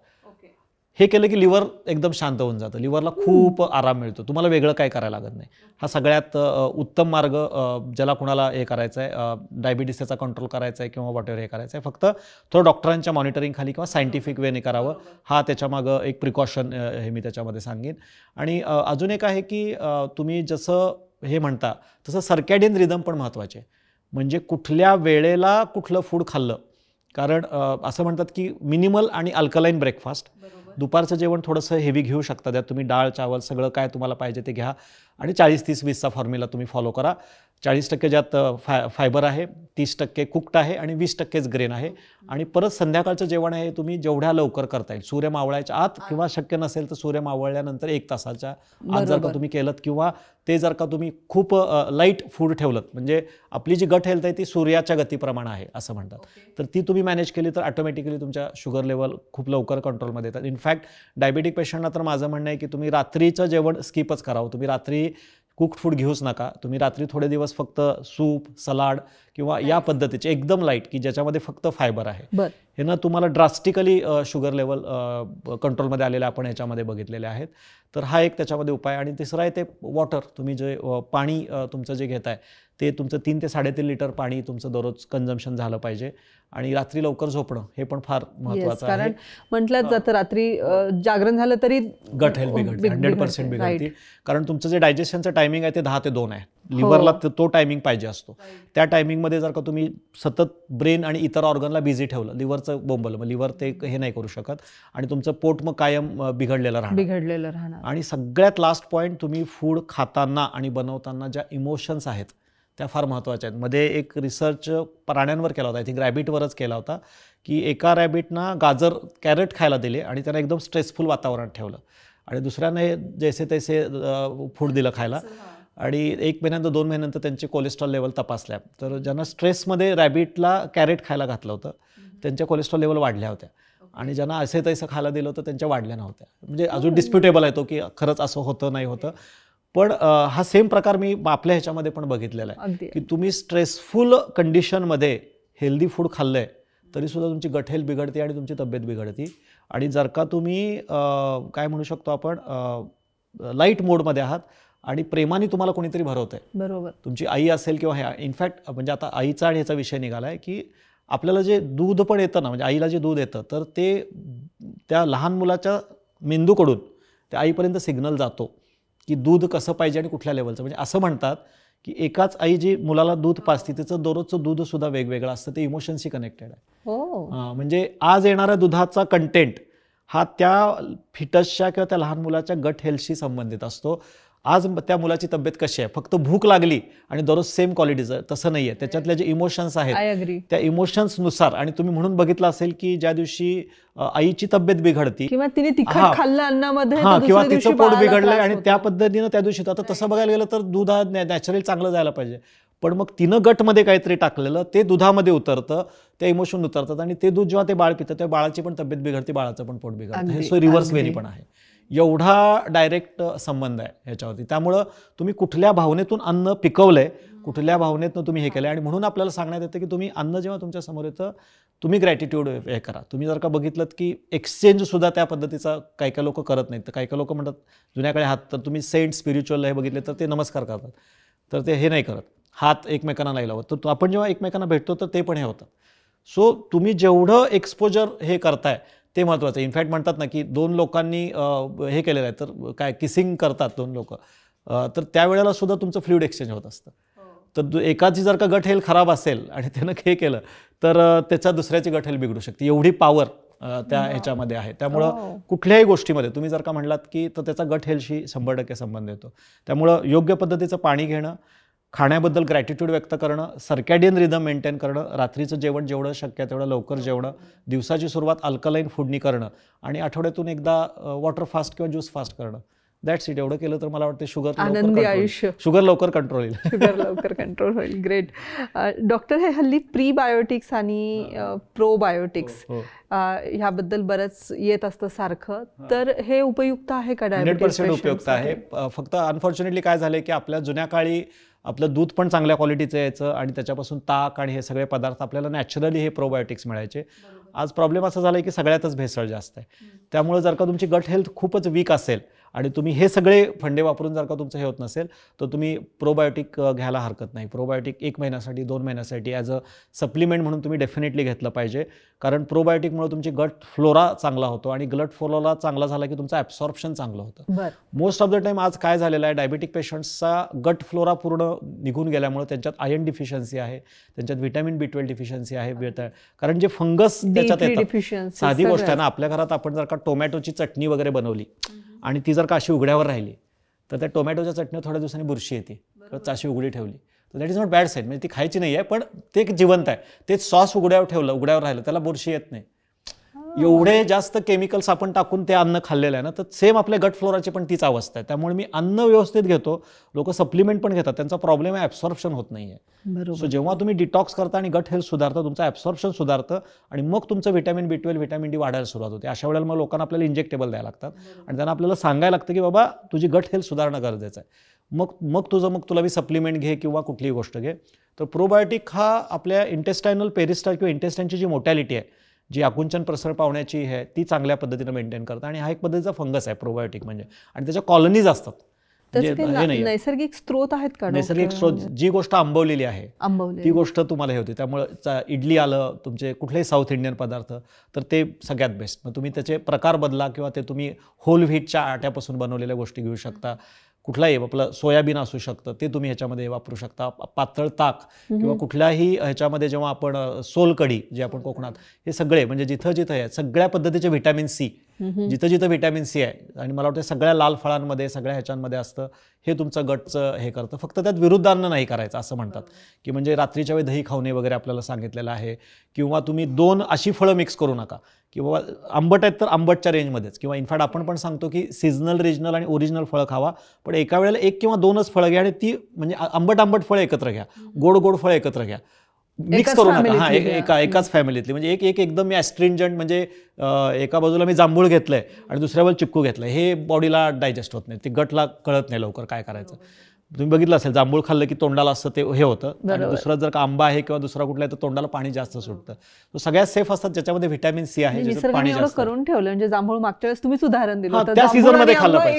हे केलं की लिव्हर एकदम शांत होऊन जातं, लिव्हरला खूप आराम मिळतो. तुम्हाला वेगळं काय करायला लागत नाही. हा सगळ्यात उत्तम मार्ग ज्याला कुणाला हे करायचं आहे, डायबिटीसचा कंट्रोल करायचा आहे किंवा वॉटेवर हे करायचं आहे, फक्त थोडं डॉक्टरांच्या मॉनिटरिंग खाली किंवा सायंटिफिक वेने करावं. हा त्याच्यामागं एक प्रिकॉशन हे मी त्याच्यामध्ये सांगेन. आणि अजून एक आहे की तुम्ही जसं हे म्हणता तसं सर्कॅडियन रिदम पण महत्त्वाचे आहे. म्हणजे कुठल्या वेळेला कुठलं फूड खाल्लं. कारण असं म्हणतात की मिनिमल आणि अल्कलाईन ब्रेकफास्ट. दुपारचं जेवण थोडंसं हेवी घेऊ शकता, त्यात तुम्ही डाळ चावल सगळं काय तुम्हाला पाहिजे ते घ्या. आणि 40-30-20चा फॉर्म्युला तुम्ही फॉलो करा. 40% ज्यात फायबर आहे, 30% कुक्ड आहे आणि 20%च ग्रेन आहे. आणि परत संध्याकाळचं जेवण आहे तुम्ही जेवढ्या लवकर करता येईल, सूर्य मावळायच्या आत किंवा शक्य नसेल तर सूर्य मावळल्यानंतर 1 तासाच्या आत जर का तुम्ही केलं, किंवा ते जर का तुम्ही खूप लाईट फूड ठेवलं, म्हणजे आपली जी गट हेल्थ आहे ती सूर्याच्या गतीप्रमाणे आहे असं म्हणतात, तर ती तुम्ही मॅनेज केली तर ऑटोमॅटिकली तुमच्या शुगर लेवल खूप लवकर कंट्रोलमध्ये येतात. इनफॅक्ट डायबिटिक पेशंटना तर माझं म्हणणं आहे की तुम्ही रात्रीचं जेवण स्किपच करावं. तुम्ही रात्री कुक्ड फूड घेऊच नका. तुम्ही रात्री थोडे दिवस फक्त सूप, सलाड किंवा या पद्धतीचे एकदम लाईट की ज्याच्यामध्ये फक्त फायबर आहे, हे ना तुम्हाला ड्रास्टिकली शुगर लेवल कंट्रोलमध्ये आलेले आपण ह्याच्यामध्ये बघितलेले आहेत. तर हा एक त्याच्यामध्ये उपाय. आणि तिसरा आहे ते वॉटर. तुम्ही जे पाणी तुमचं जे घेताय ते तुमचं 3 ते 3.5 लिटर पाणी तुमचं दररोज कन्झम्पशन झालं पाहिजे. आणि रात्री लवकर झोपणं हे पण फार महत्त्वाचं आहे. कारण म्हटलं जातं रात्री जागरण झालं तरी गट हेल्थ बिघडते, 100% बिघडते. कारण तुमचं जे डायजेशनचं टायमिंग आहे ते 10 ते 2 आहे. लिव्हरला तो टायमिंग पाहिजे असतो. त्या टायमिंगमध्ये जर का तुम्ही सतत ब्रेन आणि इतर ऑर्गनला बिझी ठेवलं, लिव्हरचं बोंबल, मग लिव्हर ते हे नाही करू शकत आणि तुमचं पोट मग कायम बिघडलेलं राहणार. आणि सगळ्यात लास्ट पॉईंट, तुम्ही फूड खाताना आणि बनवताना ज्या इमोशन्स आहेत त्या फार महत्त्वाच्या आहेत. मध्ये एक रिसर्च प्राण्यांवर केला होता, आय थिंक रॅबिटवरच केला होता, की एका रॅबिटना कॅरेट खायला दिले आणि त्यांना एकदम स्ट्रेसफुल वातावरणात ठेवलं. आणि दुसऱ्याने जैसे तैसे फूड दिलं खायला. आणि 1 महिन्यानंतर 2 महिन्यानंतर त्यांचे कोलेस्ट्रॉल लेवल तपासल्या, तर ज्यांना स्ट्रेसमध्ये रॅबिटला कॅरेट खायला घातलं होतं त्यांच्या कोलेस्ट्रॉल लेवल वाढल्या होत्या. आणि ज्यांना असे तैसं खायला दिलं होतं त्यांच्या वाढल्या नव्हत्या. म्हणजे अजून डिस्प्युटेबल आहे तो की खरंच असं होतं नाही होतं. पण हा सेम प्रकार मी आपल्या ह्याच्यामध्ये पण बघितलेला आहे की तुम्ही स्ट्रेसफुल कंडिशनमध्ये हेल्दी फूड खाल्लंय तरीसुद्धा तुमची गट हेल्थ बिघडते आणि तुमची तब्येत बिघडते. आणि जर का तुम्ही काय म्हणू शकतो आपण लाईट मोडमध्ये आहात आणि प्रेमाने तुम्हाला कोणीतरी भरवतंय, बरोबर, तुमची आई असेल किंवा हे, इनफॅक्ट म्हणजे आता आईचा आणि ह्याचा विषय निघाला आहे की आपल्याला जे दूध पण येतं ना, म्हणजे आईला जे दूध येतं तर ते त्या लहान मुलाच्या मेंदूकडून त्या आईपर्यंत सिग्नल जातो की दूध कसं पाहिजे आणि कुठल्या लेवलचं. म्हणजे असं म्हणतात की एकाच आई जी मुलाला दूध पाजते तिचं दररोजचं दूध सुद्धा वेगवेगळं असतं, ते इमोशनशी कनेक्टेड आहे. म्हणजे आज येणाऱ्या दुधाचा कंटेंट हा त्या फिटसच्या किंवा त्या लहान मुलाच्या गट हेल्थशी संबंधित असतो. आज त्या मुलाची तब्येत कशी आहे, फक्त भूक लागली आणि दररोज सेम क्वालिटीचं, तसं नाही आहे. त्याच्यातले जे इमोशन्स आहेत त्या इमोशन्सनुसार. आणि तुम्ही म्हणून बघितलं असेल की ज्या दिवशी आईची तब्येत बिघडती किंवा तिने तिखट खाल्लं अन्नामध्ये किंवा तिचं पोट बिघडलंय आणि त्या पद्धतीनं त्या दिवशी, आता तसं बघायला गेलं तर दूध हा नॅचरली चांगलं जायला पाहिजे, पण मग तिनं गटमध्ये काहीतरी टाकलेलं ते दुधामध्ये उतरतं, ते इमोशन उतरतात आणि ते दूध जेव्हा ते बाळ पितं तेव्हा बाळाची पण तब्येत बिघडते, बाळाचं पण पोट बिघडतं. हे रिव्हर्स वेनी पण आहे. एवढा डायरेक्ट संबंध आहे ह्याच्यावरती. त्यामुळं तुम्ही कुठल्या भावनेतून अन्न पिकवलंय, कुठल्या भावनेतून तुम्ही हे केलं. आणि म्हणून आपल्याला सांगण्यात येतं की तुम्ही अन्न जेव्हा तुमच्या समोर येतं तुम्ही ग्रॅटिट्यूड हे करा. तुम्ही जर का बघितलं की एक्सचेंज सुद्धा त्या पद्धतीचा काही काही लोक करत नाहीत. तर काही काही लोक म्हणतात जुन्याकडे हात, तर तुम्ही सेंट स्पिरिच्युअल हे बघितले तर ते नमस्कार करतात, तर ते हे नाही करत, हात एकमेकांना नाही लावत. तर आपण जेव्हा एकमेकांना भेटतो तर ते पण हे होतं. सो तुम्ही जेवढं एक्सपोजर हे करताय ते महत्त्वाचं आहे. इनफॅक्ट म्हणतात ना की 2 लोकांनी हे केलेलं आहे तर काय किसिंग करतात 2 लोक, तर त्यावेळेला सुद्धा तुमचं फ्लुइड एक्सचेंज होत असतं. तर एकाची जर का गट हेल्थ खराब असेल आणि त्यानं हे केलं तर त्याच्या दुसऱ्याची गट हेल्थ बिघडू शकते. एवढी पॉवर त्या ह्याच्यामध्ये आहे. त्यामुळं कुठल्याही गोष्टीमध्ये तुम्ही जर का म्हणलात की तर त्याचा गट हेल्थशी 100% संबंध येतो. त्यामुळं योग्य पद्धतीचं पाणी घेणं, खाण्याबद्दल ग्रॅटिट्यूड व्यक्त करणं, सर्कॅडियन रिदम मेंटेन करणं, रात्रीचं जेवण जेवढं शक्य तेवढं लवकर जेवणं, दिवसाची सुरुवात अल्कलाईन फूडनी करणं आणि आठवड्यातून एकदा वॉटर फास्ट किंवा ज्यूस फास्ट करणं. That's it. एवढं केलं तर मला वाटतं आनंदी आयुष्य, शुगर लवकर कंट्रोल होईल. शुगर लवकर कंट्रोल होईल. ग्रेट. डॉक्टर, हे हल्ली प्रीबायोटिक्स आणि प्रोबायोटिक्स ह्याबद्दल बरंच येत असतं सारखं, तर हे उपयुक्त आहे का? 100% उपयुक्त आहे. फक्त अनफॉर्च्युनेटली काय झालंय की आपल्या जुन्या काळी आपलं दूध पण चांगल्या क्वालिटीचं यायचं आणि त्याच्यापासून ताक आणि हे सगळे पदार्थ आपल्याला नॅचरली हे प्रोबायोटिक्स मिळायचे. आज प्रॉब्लेम असा झाला की सगळ्यातच भेसळ जास्त आहे. त्यामुळे जर का तुमची गट हेल्थ खूपच वीक असेल आणि तुम्ही हे सगळे फंडे वापरून जर का तुमचं हे होत नसेल तर तुम्ही प्रोबायोटिक घ्यायला हरकत नाही. प्रोबायोटिक 1 महिन्यासाठी 2 महिन्यासाठी ॲज अ सप्लिमेंट म्हणून तुम्ही डेफिनेटली घेतलं पाहिजे. कारण प्रोबायोटिकमुळे तुमची गट फ्लोरा चांगला होतो आणि गट फ्लोरा चांगला झाला की तुमचं ॲब्सॉर्प्शन चांगलं होतं. मोस्ट ऑफ द टाईम आज काय झालेलं आहे, डायबेटिक पेशंट्सचा गट फ्लोरा पूर्ण निघून गेल्यामुळे त्यांच्यात आयर्न डिफिशियन्सी आहे, त्यांच्यात व्हिटॅमिन B12 डिफिशियन्सी आहे. कारण जे फंगस त्याच्यात येतात. साधी गोष्ट आहे ना, आपल्या घरात आपण जर का टोमॅटोची चटणी वगैरे बनवली आणि ती जर का अशी उघड्यावर राहिली तर त्या टोमॅटोच्या चटणीवर थोड्या दिवसांनी बुरशी येते किंवा अशी उघडी ठेवली तर that is not bad side. म्हणजे ती खायची नाही आहे, पण ते जिवंत आहे. तेच सॉस उघड्यावर राहिलं त्याला बुरशी येत नाही. एवढे जास्त केमिकल्स आपण टाकून ते अन्न खाल्लेलं आहे ना, तर सेम आपल्या गट फ्लोराची पण तीच अवस्था आहे. त्यामुळे मी अन्न व्यवस्थित घेतो, लोक सप्लिमेंट पण घेतात, त्यांचा प्रॉब्लेम आहे ॲब्सॉर्प्शन होत नाही आहे. सो जेव्हा तुम्ही डिटॉक्स करता आणि गट हेल्थ सुधारतं, तुमचं ॲब्सॉर्प्शन सुधारतं आणि मग तुमचं व्हिटॅमिन B12 व्हिटॅमिन D वाढायला सुरुवात होते. अशा वेळेला मग लोकांना आपल्याला इंजेक्टेबल द्यायला लागतात आणि त्यांना आपल्याला सांगायला लागतं की बाबा तुझी गट हेल्थ सुधारणं गरजेचं आहे. मग तुला मी सप्लिमेंट घे किंवा कुठलीही गोष्ट घे. तर प्रोबायोटिक हा आपल्या इंटेस्टायनल पेरिस्टाल किंवा इंटेस्टाईनची जी मोटॅलिटी आहे, जी आकुंचन प्रसर पावण्याची आहे, ती चांगल्या पद्धतीनं मेंटेन करतात. आणि हा एक पद्धतीचा फंगस आहे प्रोबायोटिक म्हणजे, आणि त्याच्या कॉलनीज असतात. नैसर्गिक स्रोत आहेत का? नैसर्गिक स्रोत, जी गोष्ट आंबवलेली आहे ती गोष्ट तुम्हाला हे होते. त्यामुळे इडली आलं, तुमचे कुठलेही साऊथ इंडियन पदार्थ, तर ते सगळ्यात बेस्ट. मग तुम्ही त्याचे प्रकार बदला किंवा ते तुम्ही होल व्हीटच्या आट्यापासून बनवलेल्या गोष्टी घेऊ शकता. कुठलाही आपलं सोयाबीन असू शकतं, ते तुम्ही ह्याच्यामध्ये वापरू शकता. पातळ ताक किंवा कुठल्याही ह्याच्यामध्ये जेव्हा आपण सोलकढी जे आपण कोकणात, हे सगळे म्हणजे जिथं जिथं आहे सगळ्या पद्धतीचे व्हिटॅमिन C, जिथं जिथं व्हिटॅमिन C आहे आणि मला वाटतं सगळ्या लाल फळांमध्ये सगळ्या ह्याच्यामध्ये असतं, हे तुमचं गटचं हे करतं. फक्त त्यात विरुद्धान्न नाही करायचं असं म्हणतात की म्हणजे रात्रीच्या वेळी दही खाऊ नये वगैरे आपल्याला सांगितलेलं आहे. किंवा तुम्ही 2 अशी फळं मिक्स करू नका, किंवा आंबट आहेत तर आंबटच्या रेंजमध्येच. किंवा इनफॅक्ट आपण पण सांगतो की सिजनल, रिजनल आणि ओरिजिनल फळं खावा, पण एका वेळेला 1 किंवा 2च फळं घ्या आणि ती म्हणजे आंबट फळं एकत्र घ्या, गोड फळं एकत्र घ्या, मिक्स करू नका. हा, एकाच फॅमिलीतली म्हणजे एक एकदम मी ॲस्ट्रिंजंट म्हणजे एका बाजूला मी जांभूळ घेतलंय आणि दुसऱ्या बाजूला चिक्कू घेतलंय, हे बॉडीला डायजेस्ट होत नाही, ते गटला कळत नाही लवकर काय करायचं. तुम्ही बघितलं असेल जांभूळ खाल्लं की तोंडाला असं ते हे होतं, आणि दुसरा जर का आंबा आहे किंवा दुसरा कुठला आहे तर तोंडाला पाणी जास्त सुटतं. तो सगळ्यात सेफ असतात ज्याच्यामध्ये व्हिटॅमिन C आहे, पाणी जास्त करून ठेवलं. म्हणजे जांभूळ मागच्या वेळेस तुम्ही उदाहरण दिलं, त्या सीझनमध्ये खाल्लं पाहिजे,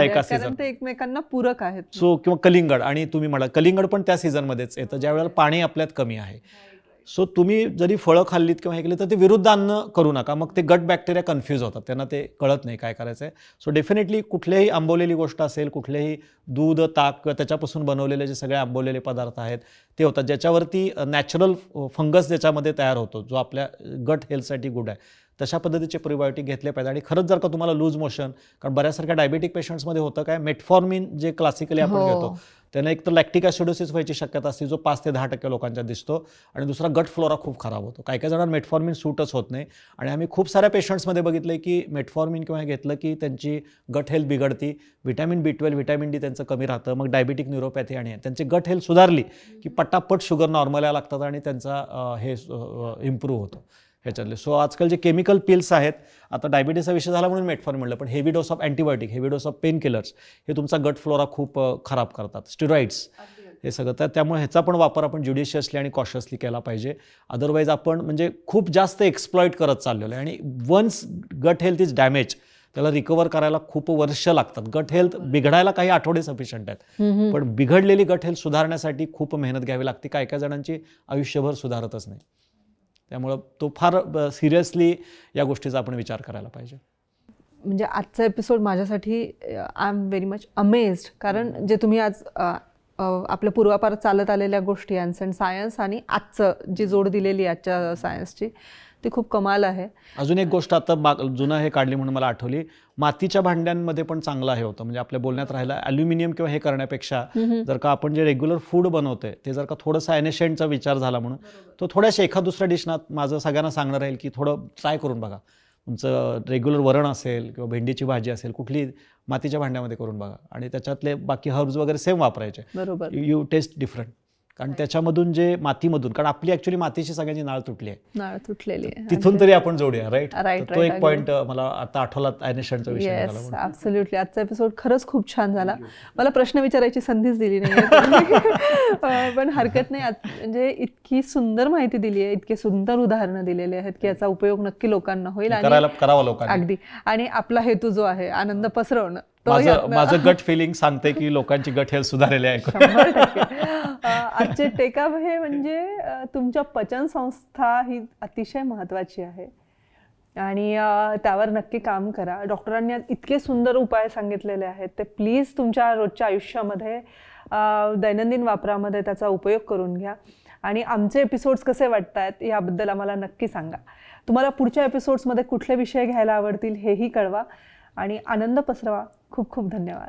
एका सीझन, ते एकमेकांना पूरक आहेत. सो किंवा कलिंगड, आणि तुम्ही म्हणा कलिंगड पण त्या सीझनमध्येच येतं ज्या वेळेला पाणी आपल्यात कमी आहे. सो तुम्ही जरी फळं खाल्लीत किंवा हे केलं तर ते विरुद्ध अन्न करू नका, मग ते गट बॅक्टेरिया कन्फ्यूज होतात, त्यांना ते कळत नाही काय करायचं आहे. सो डेफिनेटली कुठल्याही आंबवलेली गोष्ट असेल, कुठलेही दूध, ताक किंवा त्याच्यापासून बनवलेले जे सगळे आंबवलेले पदार्थ आहेत ते होतात, ज्याच्यावरती नॅचरल फंगस ज्याच्यामध्ये तयार होतो, जो आपल्या गट हेल्थसाठी गुड आहे. तशा पद्धतीचे प्रोबायोटिक घेतले पाहिजे. आणि खरंच जर का तुम्हाला लूज मोशन, कारण बऱ्याचसारख्या डायबेटिक पेशंट्समध्ये होतं काय, मेटफॉर्मिन जे क्लासिकली आपण घेतो त्यांना एक तर लॅक्टिक ॲसिडोसिस व्हायची शक्यता असते, जो 5 ते 10% लोकांच्यात दिसतो, आणि दुसरा गट फ्लोरा खूप खराब होतो. काही जणांना मेटफॉर्मिन सूटच होत नाही, आणि आम्ही खूप साऱ्या पेशंट्समध्ये बघितलं की मेटफॉर्मिन किंवा घेतलं की त्यांची गट हेल्थ बिघडती, व्हिटॅमिन B12 व्हिटॅमिन D त्यांचं कमी राहतं, मग डायबेटिक न्यूरोपॅथी, आणि त्यांची गट हेल्थ सुधारली की पटापट शुगर नॉर्मल यायला लागतात आणि त्यांचा हे इम्प्रूव्ह होतो ह्याच्यातले. सो आजकाल जे केमिकल पिल्स आहेत, आता डायबिटीसचा विषय झाला म्हणून मेटफॉर्मिन म्हटलं, पण heavy dose of antibiotic, heavy dose of pain killers हे तुमचा गट फ्लोरा खूप खराब करतात. स्टिरॉइड्स हे सगळं, तर त्यामुळे ह्याचा पण वापर आपण ज्युडिशियसली आणि कॉशियसली केला पाहिजे. अदरवाईज आपण म्हणजे खूप जास्त एक्सप्लॉइट करत चाललेलो आहे, आणि once gut health is damage त्याला रिकवर करायला खूप वर्ष लागतात. गट हेल्थ बिघडायला काही आठवडे सफिशियंट आहेत, पण बिघडलेली गट हेल्थ सुधारण्यासाठी खूप मेहनत घ्यावी लागते. काय जणांची आयुष्यभर सुधारतच नाही. त्यामुळं तो फार सिरियसली या गोष्टीचा आपण विचार करायला पाहिजे. म्हणजे आजचा एपिसोड माझ्यासाठी I am very much amazed, कारण जे तुम्ही आज आपल्या पूर्वापार चालत आलेल्या गोष्टी अँड सायन्स आणि आजचं जी जोड दिलेली आहे आजच्या सायन्सची, ती खूप कमाल आहे. अजून एक गोष्ट आता जुनं हे काढली म्हणून मला आठवली, मातीच्या भांड्यांमध्ये पण चांगलं हे होतं. म्हणजे आपल्या बोलण्यात राहिला ॲल्युमिनियम किंवा हे करण्यापेक्षा जर का आपण जे रेग्युलर फूड बनवतोय ते जर का थोडंसं ॲनेशंटचा विचार झाला म्हणून तो थोड्याशा एखाद दुसऱ्या डिशनात माझं सगळ्यांना सांगणं राहील की थोडं ट्राय करून बघा. तुमचं रेग्युलर वरण असेल किंवा भेंडीची भाजी असेल कुठली मातीच्या भांड्यामध्ये करून बघा आणि त्याच्यातले बाकी हर्ब्स वगैरे सेम वापरायचे. बरोबर. You taste different. कारण त्याच्यामधून जे मातीमधून, कारण आपली ऍक्च्युली मातीची सगळ्यांची नाळ तुटली आहे, नाळ तुटलेली आहे, तिथून तरी आपण जोडूया. राईट. तो एक right, पॉईंट मला आता आठवला ॲनेशनचा विषय झाला. ॲब्सोल्युटली. आजचा एपिसोड खरंच खूप छान झाला. मला प्रश्न विचारायची संधीच दिली नाही पण हरकत नाही. म्हणजे इतकी सुंदर माहिती दिली आहे, इतके सुंदर उदाहरणं दिलेले आहेत की याचा उपयोग नक्की लोकांना होईल आणि करावा लोकांना. अगदी. आणि आपला हेतू जो आहे आनंद पसरवणं, माझं गट फिलिंग सांगते की लोकांची गट हेल्थ सुधारलेली आहे. आजचे टेकअप हे म्हणजे तुमच्या पचन संस्था ही अतिशय महत्त्वाची आहे आणि त्यावर नक्की काम करा. डॉक्टरांनी इतके सुंदर उपाय सांगितलेले आहेत, ते प्लीज तुमच्या रोजच्या आयुष्यामध्ये दैनंदिन वापरामध्ये त्याचा उपयोग करून घ्या. आणि आमचे एपिसोड्स कसे वाटत आहेत याबद्दल आम्हाला नक्की सांगा. तुम्हाला पुढच्या एपिसोड्समध्ये कुठले विषय घ्यायला आवडतील हेही कळवा आणि आनंद पसरवा. खूप खूप धन्यवाद.